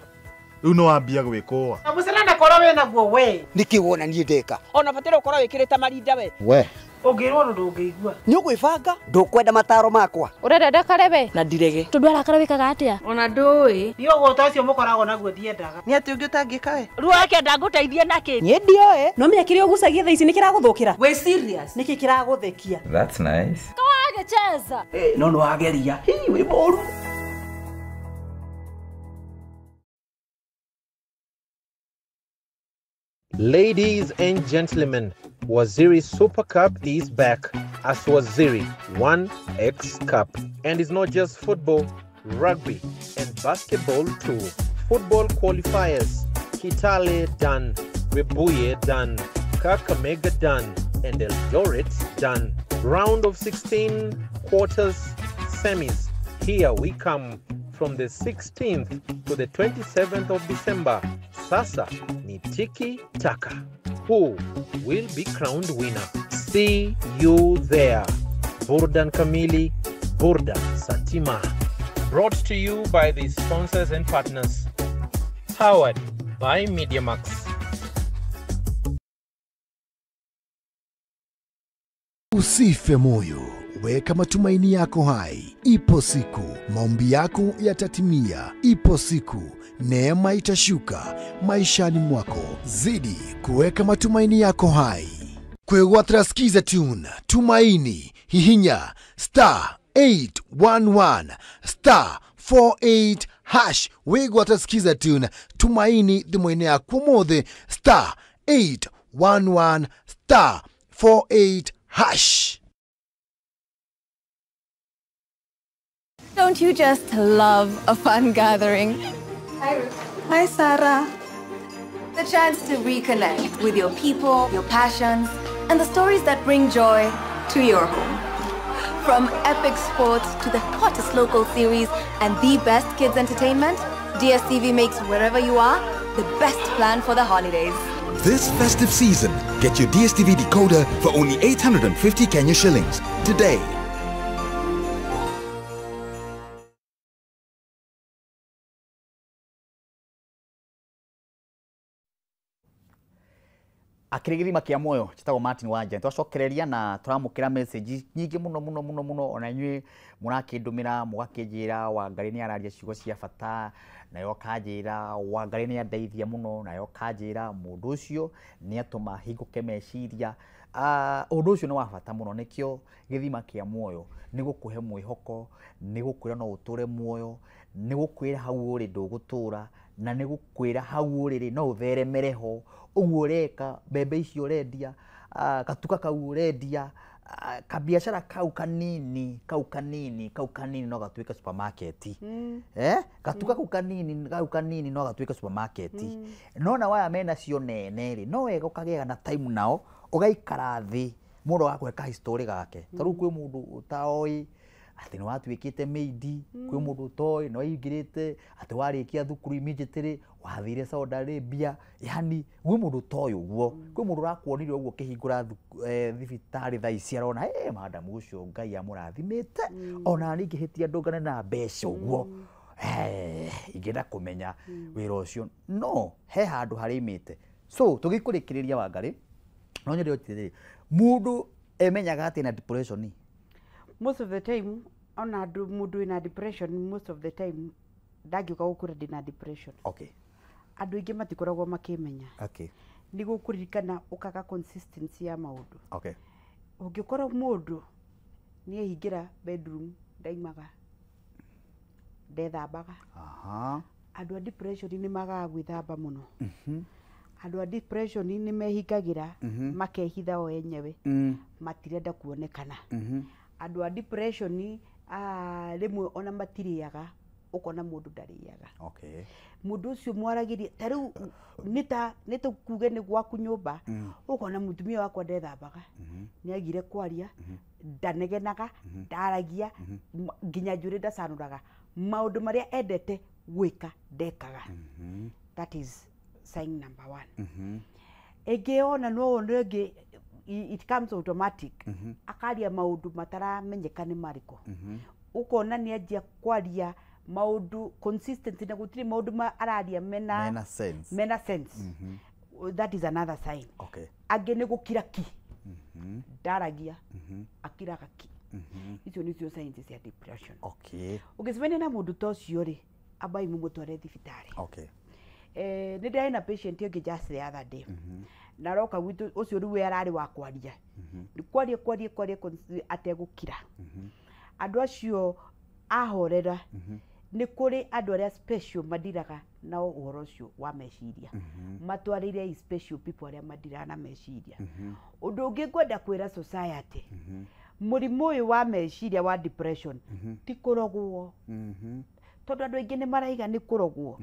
riu no wambia gwikoa amucerana koro we naguo we niki wona nie ndeka ona fatira ukoro wikirite marinda we ungirwo ndungĩigua ni ugwibanga ndukwenda mataro makwa urenda ndakarebe na ndirege tundu arakara wikaga atia ona ndui ni ũgũta ũcio mũkoragwo naguo ndiendaga ni ati ũngĩ ũtangĩka we ruo yake ndangũteithia nakĩ ni ndioe no mĩakĩre ũgucagia thaa ici nĩ kĩragũthũkĩra we serious nĩkĩ kĩragũthekia That's nice. kawagecheza no no ageria wi moru Ladies and gentlemen, Waziri Super Cup is back as Waziri 1X Cup. And it's not just football, rugby and basketball too. Football qualifiers, Kitale done, Webuye done, Kakamega done, and Eldoret done. Round of 16, quarters, semis. Here we come from the 16th to the 27th of December. Sasa ni Tiki Taka. Who will be crowned winner? See you there. Burdan Kamili, Burdan Satima. Brought to you by the sponsors and partners. Powered by MediaMax. Usife moyo, weka matumaini yako hai. Ipo siku maombi yako yatatimia. Ipo siku neema itashuka maishani mwako. Zidi kuweka matumaini yako hai. Kwegwatira skiza tune tumaini hihinya *811 *48# wegwatira skiza tune tumaini thimũ-inĩ yaku mothe *811 *48#. Don't you just love a fun gathering? Hi, Ruth. Hi, Sarah. The chance to reconnect with your people, your passions, and the stories that bring joy to your home. From epic sports to the hottest local series and the best kids entertainment, DSTV makes wherever you are the best plan for the holidays. This festive season, get your DSTV decoder for only 850 Kenya shillings today. akĩrĩ gĩthima kĩa muoyo gĩtagwo Martin Wanja twacokereria na tũramũkĩra message nyingĩ mũno ona inyuĩ mũrakĩndũmĩra mũgakĩnjĩra Wangari nĩ araria ciugo cia bata nayo kanjĩra Wangari nĩ andeithia mũno nayo kanjĩra mũndũ ũcio nĩ atũma hingũke meciria ũndũ ũcio nĩ wa bata mũno nĩkĩo gĩthima kĩa muoyo nĩ gũkũhe mwĩhoko nĩ gũkwĩra no ũtũre muoyo nĩ gũkwĩra hau ũrĩ ndũgũtũra na nä gå kwä ra hau rä rä no å theremere ho å guo å reka mbembe icio å rendia gatuka kau å rendia kabiacara kau kanini no gatuä ke supermarket gatuka kau kanini no gatuä ke supermarket no na waya mena cio nene rä no wega å kagä na time nao å gaikara thä må ndå wakå ka history gake ta rä u kwä må ndå å taoä atä nä watuä kä te maidi kwä må ndå toä nä waingä rä te atä warä kia thukuru immediately wathire Saudi Arabia yani gwä må ndå toä å guo kwä må ndå rakuonire å guo kä hingå ra thibitarä thaa ici arona madamu å cio Ngai amå rathimä te ona ningä hä tia ndå ngane na mbeca å guo ingä enda kå menya wä ra å cio no he handå harä imä te so tå gä kå rä kä rä ria Wangarĩ no nyende å tä må ndå emenyaga atä na depression most of the time ona mundu ina depression most of the time ndagiuka gukura ndina depression okay andu ingi matikoragwo makimenya okay ni gukuririkana ukaga consistency ya maundu okay ungikorwo mundu ni ehingira bedroom ndaimaga ndethambaga andu a depression ni magaga gwithamba muno andu a depression ni mehingagira makehitha o enyewe matirenda kuonekana andu a depression rimwe ona matiriaga ukona mundu ndariaga okay mundu ucio mwaragiria tariu nita kuge ni gwaku nyumba ukona mutumia wakwa ndethambaga ni agire kwaria ndanegenaga ndaragia nginya njuri ndacanuraga maundu maria endete gwika ndekaga that is sign number 1 ege ona no onge it comes automatic akaria maundu mataramenyeka ni mariko ukona ni ajia kwaria maundu consistent na gutiri maundu araria mena sense that is another sign okay age ni gukira ki ndaragia akiraga ki icio ni cio signs cia depression okay ugicemania na mundu tocio ri abai mumutware thibitari okay ni ndai na patient yo just the other day na roka gwitu ucio riu arari wa kwaria kwaria ategukira andu acio ahorera ni kuri andu aria special madiraga na uhoro ucio wa meciria matwarire special people aria madiraga na meciria undu ungi ngwenda kwira society murimu uyu wa meciria wa depression ti kurogwo tondu andu aingi ni maraiga ni kurogwo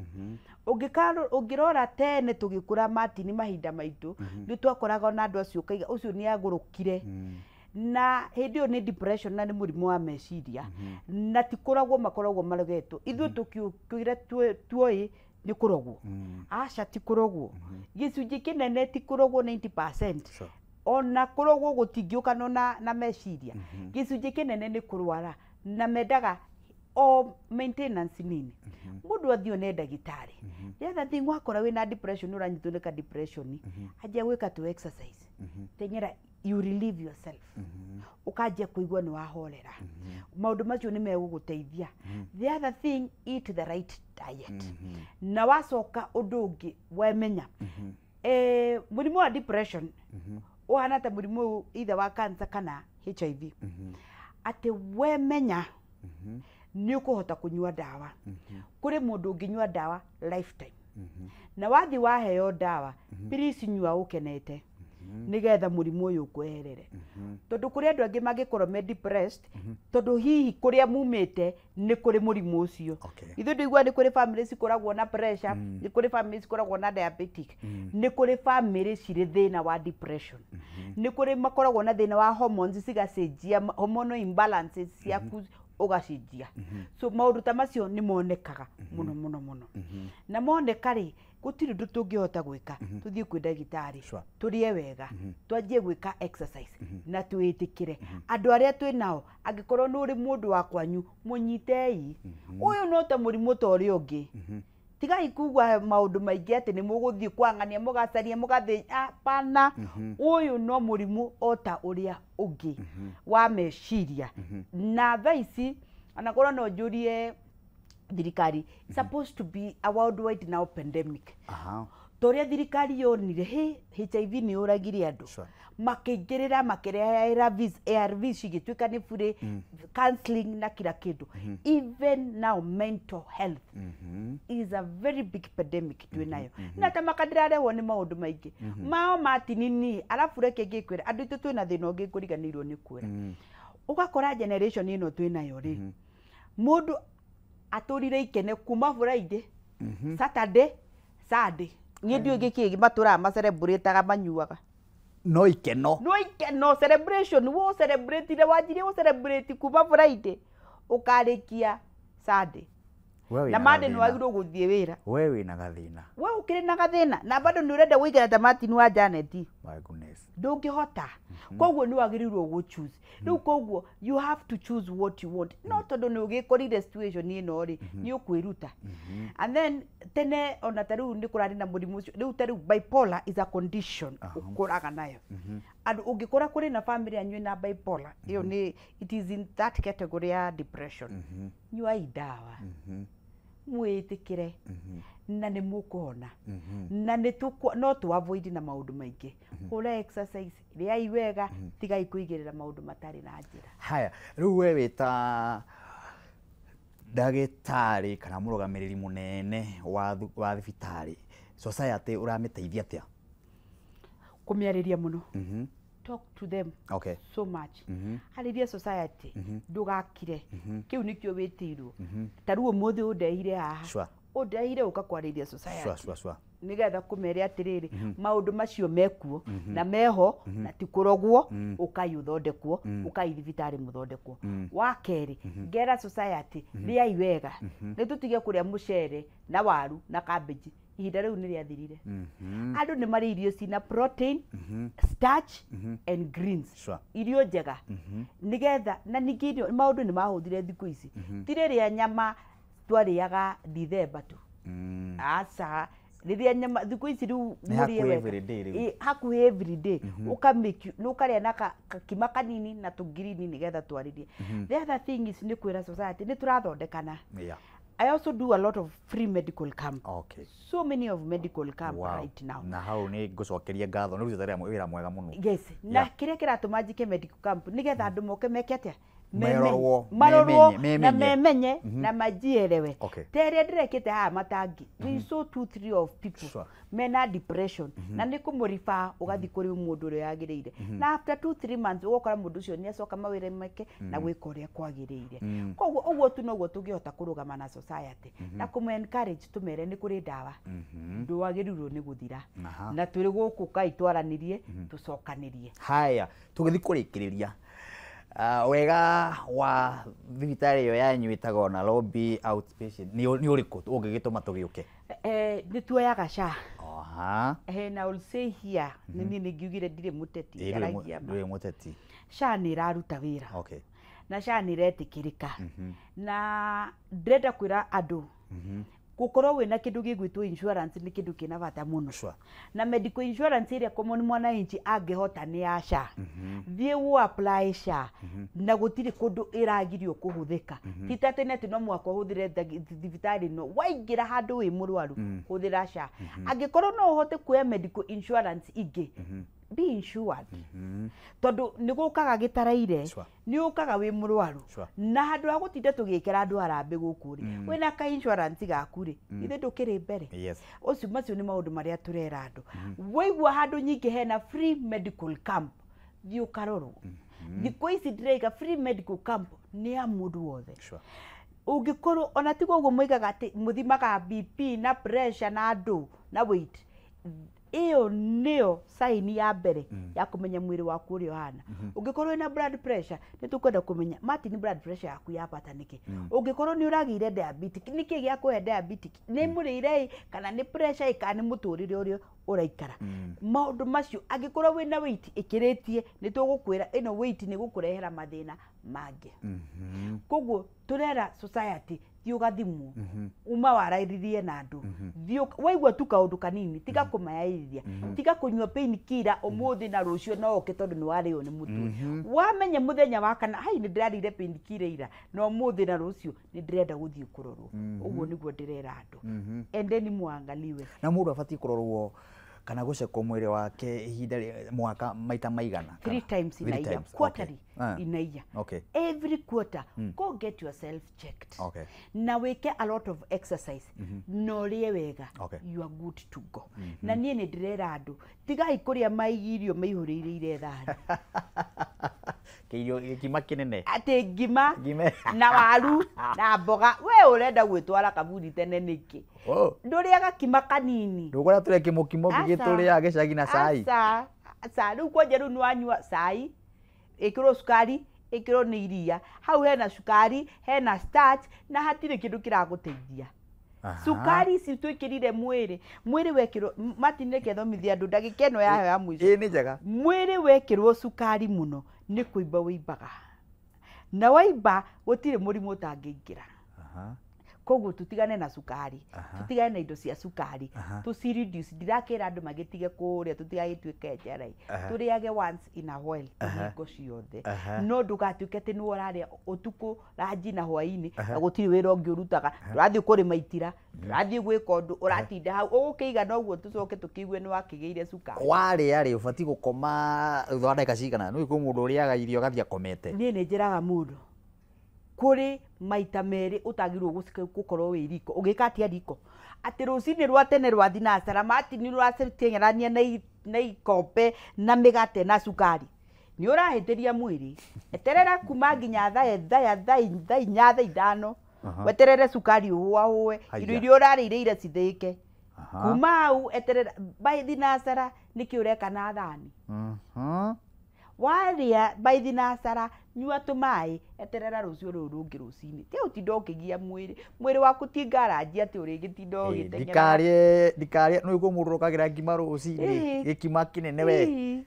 ungirora tene tugikura matini mahinda maitu ni twakoraga na andu acio kaiga ucio ni agurukire na hindi ni depression na ni murimu wa meciria na tikoragwo makoragwo marogetwo ithu tukiugira tuoi ni kurogwo aca tikurogwo gicunji kinene tikurogwo 90% ona kurogwo gutingiuka na meciria gicunji kinene ni kurwara na mendaga o maintenance nini mundu athio ne ndagitari the other thing wakora wina depression uranyitwo ni ka depression ajia gwika tu exercise tengera you relieve yourself ukajia kuigwa ni wahorera maundu macio ni meguguteithia the other thing eat the right diet na wacoka undu ungi wemenya murimu wa depression uhana ta murimu either wa cancer kana HIV ate wemenya ni ukuhota kunyua dawa kuri mundu unginyua dawa lifetime na wathi waheo dawa please nyua ukenete nigetha murimu uyu kweherere tondu kuri andu angi magikorwo me depressed tondu hihi kuria mumite ni kuri murimu ucio ithu ndigwa ni kuri family cikoragwo na pressure ni kuri family cikoragwo na diabetic ni kuri family ciri thina wa depression ni kuri makoragwo na thina wa hormones cigacenjia hormonal imbalances ciaku ugacenjia so maundu ta macio ni monekaga muno na moneka ri gutiri ndu tungihota gwika tuthie kwi ndagitari turie wega twanjie gwika exercise na tuitikire andu aria twi nao angikorwo nuri mundu wa kwanyu munyitei uyu no ta murimu ta uri ungi tigai kugwa maundu maingi ati ni muguthie kwangania mugacaria mugathi pana uyu no murimu ota uria ungi wa meciria na thaici anakorwo no njurie thirikari supposed to be a worldwide now pandemic toria thirikari yonire HIV ni uragire andu makĩingĩrĩra makĩreha ARVs cigĩtuĩka nĩ bure counseling na kila kindu. Even now mental health is a very big epidemic twinayo na ta makadirarehwo nĩ maũndũ maingĩ mao matinini arabu reke ngĩkwĩra andũ itũ twĩna thĩna ũngĩ kũriganĩirwo nĩ kwĩra ugakora generation ino twinayo ri mũndũ atũrire ikene kuma Friday Saturday Sunday niĩ ndiũ gĩkĩ matũra ma celebrate aga manyuaga no ikeno celebration wo celebrate ile wajire wo celebrate kuma Friday ukarikia Sunday na mande ni wagiro guthie wira wewe na gathina wewe ukire na gathina na bado ni urenda guikara ta Martin wa Janet my goodness ndungihota koguo ni wagirirwo go choose riu koguo you have to choose what you want no tondu ni ugikorire situation ino ri ni ukwiruta and then tene ona taru ni kurari na murimu riu taru bipolar is a condition ukuraga nayo and ungikora kuri na family anyu na bipolar iyo ni it is in that category ya depression nyua idawa mwitikire na ni mukuona na ni no tu avoid na maundu maingi hura exercise ria iwega tiga ikuigirira maundu matari na njira haya riu wewe ta ndagitari kana murugamiriri munene wa thibitari society uramiteithia atia kumiariria muno talk to them so much hariria society ndugakire kiu nikio witirwo taruo muthi udehire haha udehire ukakwariria society nigetha kumere atiriri maundu macio mekuo na meho na tikurogwo ukayuthondekwo ukayithibitari muthondekwo wa keri ngera society ria iwega nitutige kuria mucere na waru na cabbage ihinda riu ni riathirire andu ni mari irio cina protein starch and greens irio njega nigetha na ningirio maundu ni mahuthire thiku ici tire ria nyama twariaga December tu asa riria nyama thiku ici riu muri we hakuhi every day ukamake nukaria na kima kanini na tugirini nigetha twaririe the other thing is ni kwira society ni turathondekana I also do a lot of free medical camp. So many of medical camp right now. Na hau ni gucokeria ngatho ni rutete wira mwega muno. Yes. Na kiria kiratuma njike medical camp nigetha andu moke meke atia marorwo na memenye na majierewe tere ndirekete ha matangi we saw 2-3 of people mena depression na ni kumurifa ugathi kuri mundu uri yagirire na after 2-3 months ugokora mundu ucio ni acoka mawire make na gwika uria kwagirire koguo uguo tu noguo tungihota kurugama na society na kumu encourage tumere ni kuri dawa nduwagirirwo ni guthira na turi guku kaitwaranirie tucokanirie haya tugithi kurikiriria wega wa thibitari yo yanyu itago na lobby outpatient ni uriku ungigituma tugiuke ni tuoyaga SHA na I will say here ni ngiugire ndire muteti yaragia ndire muteti SHA ni raruta wira na SHA ni retikirika na ndrenda kwira andu gukorwo wina kindu gigwitwo insurance ni kindu kina bata muno na medical insurance iria common mwana inchi angihota ni ya SHA thie wo apply SHA na gutiri kundu iragirio kuhuthika titatene tino mwako huthire thibitari no waingira handu wi murwaru huthira SHA angikorwo no uhote kuya medical insurance ingi be insured tondu nigukaga gitaraire ni ukaga wi murwaru na handu ha gutinda tugikira andu arambe guku ri wina ka insurance gaku ri ithe ndukiri mbere ucio macio ni maundu maria turera andu waigua handu nyingi hena free medical camp thi ukarorwo thiku ici ndiraiga free medical camp ni ya mundu wothe ungikorwo ona tigo uguo moigaga ati muthimaga BP na pressure na andu na weight iyo nio sign ya mbere ya kumenya mwiri waku uri hana ungikorwo ina blood pressure ni tukwenda kumenya Martin blood pressure yaku yapata niki ungikorwo ni uragire diabetic niki gya kuhe diabetic ni murire kana ni pressure kana ni muturire uri uraikara maundu macio angikorwo wina weight ikiritie ni tugukwira ino weight ni gukurehera mathina mangi koguo turera society thiå gathimwo uma warairirie na andå thiå waigua tu kaåndå kanini tiga kå mayairithia tiga kå nyua pain killer ũmũthĩ na rũciũ no oke tondũ nĩ warĩo nĩ mũtwe wamenya mũthenya wa kana hai nĩ ndĩrarĩire pain killer ira na ũmũthĩ na rũciũ nĩ ndĩrenda gũthiĩ kũrorwo ũguo nĩguo ndĩrera andũ endeni mwangaliwe na mũndũ abatiĩ kũrorwo kana gũcekwo mwĩrĩ wake ihinda mwaka maita maigana 3 times in a year quarterly in a year every quarter go get yourself checked na weke a lot of exercise no rie wega you are good to go na niĩ nĩ ndĩrera andũ tigai kũrĩa maigirio maihũrĩire thani kirio gĩkima kĩnene atĩ ngima na waru na mboga we ũrenda gwĩtwara kaburi tene nĩkĩ ndũrĩaga kima kanini ndũkora tũrĩa kĩmũkimo gĩgĩtũrĩa gĩcagi na cai asa rĩu kwanja rĩu nĩwanyua cai ĩkĩrwo cukari ĩkĩrwo nĩ iria hau hena cukari hena starch na hatirĩ kĩndũ kĩragũteithia sukari ici twĩkĩrire mwĩrĩ wekĩrwo matinĩ kethomithia andũ ndagĩka ĩno yayo ya mũico nĩ njega mwĩrĩ wekĩrwo sukari mũno nĩ kũimba wĩimbaga na waimba gũtirĩ mũrimũ ũtangĩingĩra koguo tutigane na sukari tutigane na indo cia sukari tuci reduce ndirakĩra andũ magĩtige kũrĩa tutigagĩtuĩke njerai tũrĩage once in a while hingo ciothe no ndũgatuĩke atĩ nĩ ũrarĩa ũtukũ ranji na hwaĩ-inĩ na gũtirĩ wĩra ũngĩ ũrutaga ũrathiĩ kũrĩma itira ũrathiĩ gwĩka ũndũ ũratinda hau ũgũkĩigana ũguo tũcoke tũkĩigue nĩ wakĩgĩire sukari warĩa rĩ ũbatiĩ gũkoma thutha wa ndagĩka cigana nĩ kwĩ mũndũ ũrĩaga irio gathiĩ akomete niĩ nĩ njĩraga mũndũ kuri maita merĩ utagirwo gukorwo wi riko ugikatia riko ati rucinĩ rwa tene rwa thinacara matini rwacengerania na ikombe na migate na sukari ni urahitiria mwiri eterera kuma nginya thaa inya thaa ithano weterere sukari uwe irio urarĩire ire cithĩke kuma hau eterera by thinacara niki ureka na thani waria by thinacara nyua tũmaĩ eterera rũciũ rũrũ rũngĩ rũcinĩ ti ũtinda ũkĩgia mwĩrĩ waku ti ngaraji atĩ ũrĩgĩtinda ũgĩteng'era ndikarie no iguo mũndũ ũrũkagĩra ngima rũcinĩ gĩkima kĩnene we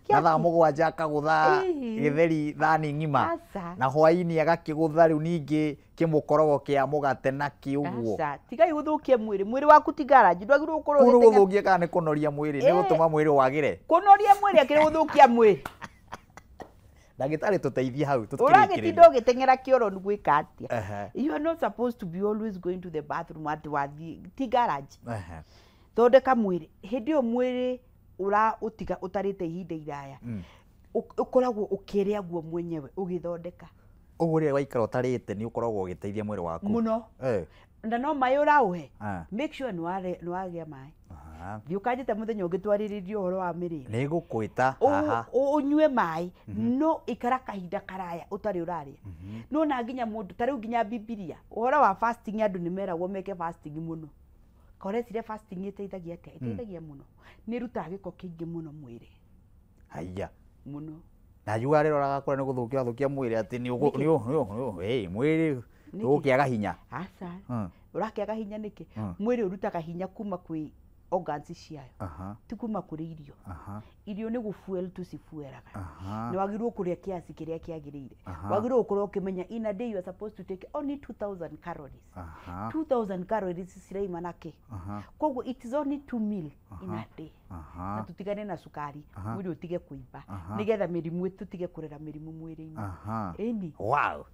na thaa mũgwanja akagũtha gĩtheri thani ng'ima na hwaĩ-inĩ agakĩgũtha rĩu ningĩ kĩmũkorogo kĩa mũgate na kĩũguo tigai gũthũkia mwĩrĩ waku ti ngaraji ndwagĩrĩirwo gũkorwo gũthũkia kana nĩ kũnoria mwĩrĩ nĩ gũtũma mwĩrĩ wagĩre kũnoria mwĩrĩ akĩrĩ gũthũkia mwĩrĩ ndagĩtarĩ tũteithie hau ũragĩtinda ũgĩteng'era kĩoro nĩ gwĩka atĩa you are not supposed to be always going to the bathroom atĩ wathiĩ ti garage thondeka mwĩrĩ hĩndĩ ĩyo mwĩrĩ ũtiga ũtarĩte ihinda iraya ũkoragwo ũkĩrĩa guo mwenyewe ũgĩthondeka ũguo rĩrĩa waikara ũtarĩte nĩ ũkoragwo ũgĩteithia mwĩrĩ waku mũno na no maĩ ũraũhe make sure nĩ wagĩa maĩ thiĩ ũkanjĩte mũthenya ũngĩtwarĩrĩrio ũhoro wa mĩrĩre nĩ gũkwĩta haha ũnyue maĩ no ikara kahinda karaya ũtarĩ ũrarĩa no na nginya mũndũ ta rĩu nginya Bibilia ũhoro wa fasting andũ nĩ meragwo meke fasting mũno korecire fasting ĩteithagia atĩa ĩteithagia mũno nĩ rutaga gĩko kĩingĩ mũno mwĩrĩ haiya mũno na yuga rĩrĩa ũragakũra nĩ gũthũkia mwĩrĩ atĩ nĩ mwĩrĩ ũgũkĩaga hinya aca ũrakĩaga hinya nĩkĩ mwĩrĩ ũrutaga hinya kuma kwĩ organs ciayo ti kuma kũrĩ irio nĩ gũfuel tucifueraga nĩ wagĩrĩirwo kũrĩa kiasi kĩrĩa kĩagĩrĩire wagĩrĩirwo gũkorwo ũkĩmenya in a day you are supposed to take only 2000 calories 2000 calories ciraima na kĩ koguo it is only 2 meal in a day na tutigane na sukari mwĩrĩ ũtige kũimba nĩgetha mĩrimũ tũtige kũrera mĩrimũ mwĩrĩ-inĩ ĩni wow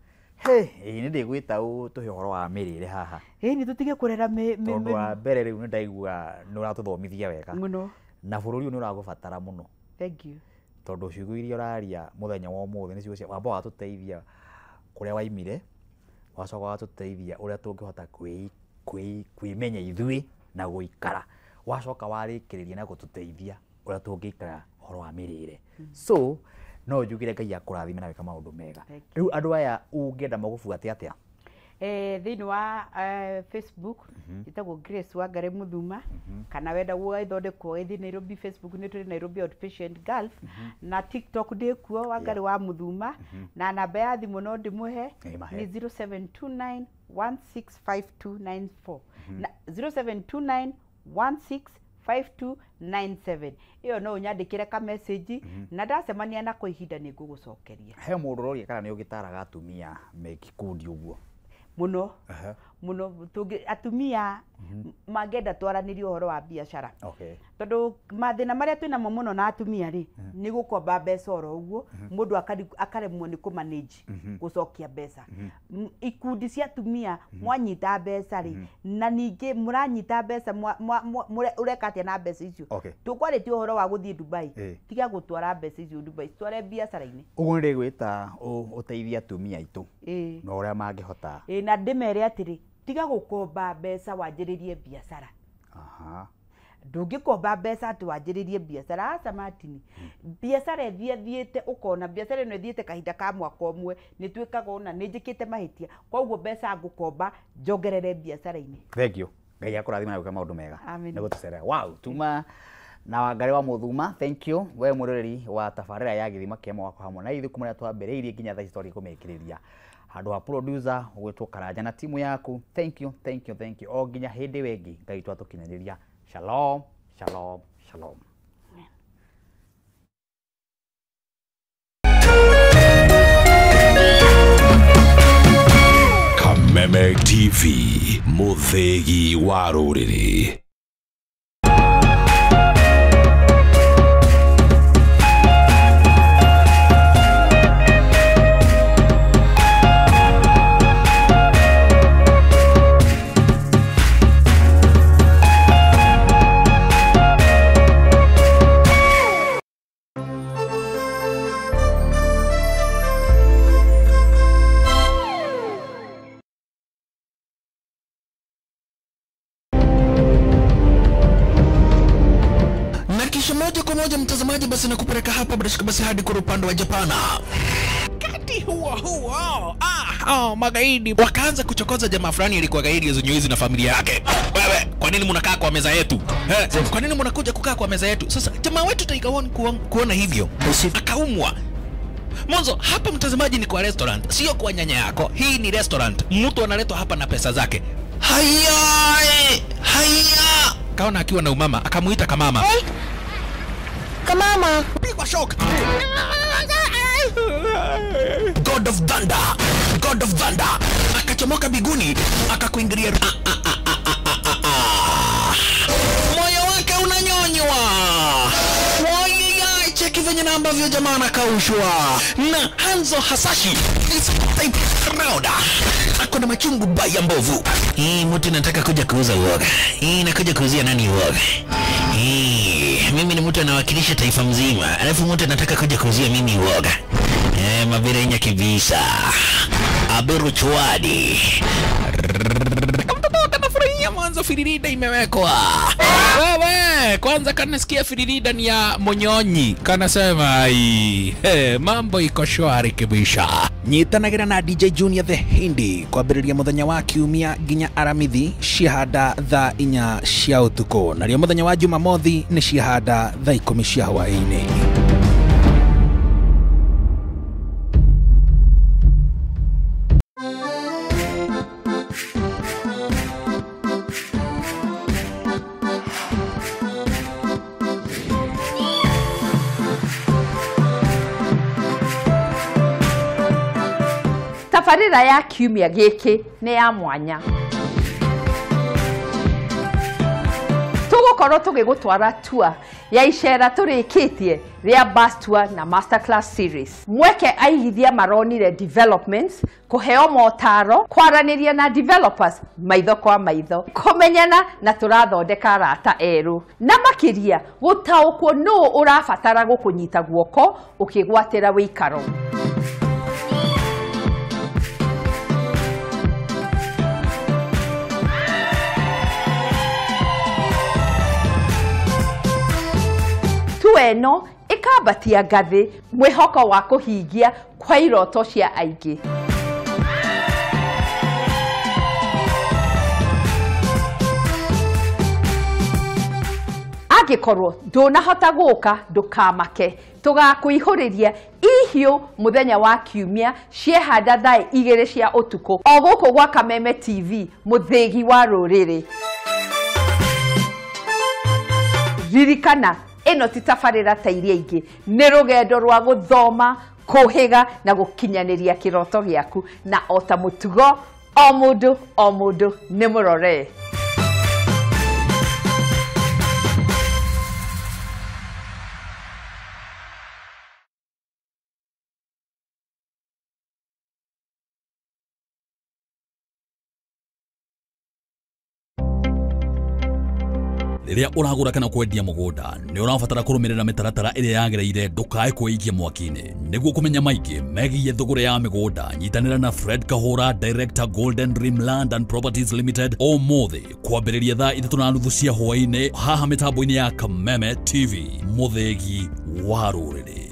nĩ ndĩgwĩta tũhe ũhoro wa mĩrĩre haha nĩ tũtige kũrera tondũ wa mbere rĩu nĩ ndaigua nĩ ũratũthomithia wega mũno na bũrũri ũyũ nĩ ũragũbatara mũno thank you tondũ ciugo iria ũraria mũthenya wa ũmũthĩ nĩ ciugo cia wamba watũteithia kũrĩa waimire wacoka watũteithia ũrĩa tũngĩhota kwĩmenya ithuĩ na gũikara wacoka warĩkĩrĩria na gũtũteithia ũrĩa tũngĩikara ũhoro wa mĩrĩre so no njugire Ngai akũrathime na wĩka maũndũ mega rĩu andũ aya ũngĩenda magũbuate atĩa thĩinĩ wa Facebook ĩtagwo Grace Wangari Muthuma kana wenda gũgathondekwo gĩthiĩ Nairobi Facebook nĩ tũrĩ Nairobi Outpatient Gulf na TikTok ndĩkuo Wangari wa Muthuma na namba ya thimũ no ndĩmũhe nĩ 0729165294 na 0729165297 iyo no nyandikire ka message na ndacemania na kwa ihinda nĩ ngũgũcokeria he mũndũ ũroria kana nĩ ũgĩtaraga atumia mekikundi ũguo muno muno tungi atumia magenda twaranirio horo wa biashara tondu mathina maria twina mo muno na atumia ri ni gukomba mbeca oro uguo mundu akaremwo ni kumanage gucokia mbeca ikundi cia atumia mwanyita mbeca ri na ningi muranyita mbeca ureka atia na mbeca icio tukwarĩtie uhoro wa guthie Dubai tiga gutwara mbeca icio Dubai tware biashara-ini uguo ni gwita uteithia atumia itu na uria mangihota na ndimere atiri tiga gukomba mbeca wanjiririe biashara ndungikomba mbeca ati wanjiririe biashara aca Martin biashara thiete ukona biashara ino thiete kahinda ka mwaka umwe ni twikaga ona ni njikite mahitia koguo mbeca ngukomba njongerere biashara-ini thank you ngai akurathima na maundu mega niguo tucera wow tuma na Wangari wa Muthuma thank you we muroreri wa tabarira ya githima kia mwako hamwe na ithuku maria twambiriirie nginya thaa story kumekiriria handu wa producer gwitwo Karanja na timu yaku thank you o nginya hindi wengi ngai twatukinyaniria shalom shalom shalom Kameme TV muthegi wa ruriri mtazamaji, basi nakupeleka hapa basi hadi kwa upande wa Japana. Kati huo magaidi wakaanza kuchokoza jamaa fulani alikuwa gaidi ya Zunyuizi na familia yake. Wewe, kwa nini mnakaa kwa meza yetu? Kwa nini mnakuja kukaa kwa meza yetu? Sasa jamaa wetu Tiger One kuona hivyo akaumwa. Mwanzo hapa mtazamaji ni kwa restaurant, sio kwa nyanya yako. Hii ni restaurant. Mtu analetwa hapa na pesa zake. Haya! Kaona akiwa na umama, akamuita kamama. Kamama, pigwa shock. God of Thunder. Akachomoka biguni, akakuingilia. Moyo wake unanyonywa. Cheki venye na ambavyo jamaa anakaushwa. Na Hanzo Hasashi ako na machungu baya mbovu. Mtu nataka kuja kuuza uoga. Nakuja kuuzia nani uoga? Mimi ni mtu anawakilisha taifa mzima. Alafu mtu anataka kuja kuuzia mimi uoga. Mabirenya kibisa. Aberu chwadi. Kanafurahia mwanzo firirida imewekwa. Wewe, kwanza kanasikia firirida ni ya Monyonyi. Kanasema mambo iko shwari kibisha. Nyitanagira na DJ Junior the Hindi kwa biriria muthenya wa kiumia ginya aramithi shihada thaa 4 cia utuko. Na rio muthenya wa Jumamothi ni shihada thaa 10 cia hwaini. Tabarĩra ya kiumia gĩkĩ nĩ ya mwanya. Tũgũkorwo tũgĩgũtwara tour ya icera tũrĩkĩtie rĩa bus tour na masterclass series. Mweke aigithia maronire developments, kũheo motaro, kwaranĩria na developers maitho kwa maitho, kũmenyana na tũrathondeka arata erũ. Na makĩria gũtaũkwo nũũ ũrabatara gũkũnyita guoko ũkĩgwatĩra wĩikaro. Eno ikabatia ngathi mwihoko wa kuhingia kwa iroto cia aingi. Angikorwo ndunahota guka ndukamake, tugakuihuriria ihiu muthenya wa kiumia ciehanda thaa 2 cia utuku o guku gwa Kameme TV muthegi wa ruriri. Ririkana eno ti tabarĩra ta iria ingĩ, nĩ rũgendo rwa gũthoma, kũhĩga na gũkinyanĩria kĩroto gĩaku, na ota mũtugo omudu nimurore. Riria uragura kana kwendia mugunda ni urabatara kurumirira mitaratara iria yagereire ndukae kuikia mwakini niguo kumenya maingi megiye thogora ya migunda. Nyitanira na Fred Kahura, Director Golden Dream Land and Properties Limited umuthi kwambiriria thaa 3:30 cia hwaini haha mitambo-ini ya Kameme TV, muthegi wa ruriri.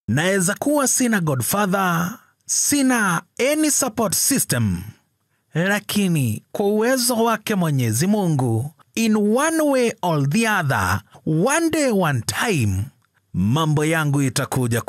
Naeza kuwa sina godfather, sina any support system, lakini kwa uwezo wake Mwenyezi Mungu, in one way or the other, one day one time, mambo yangu itakuja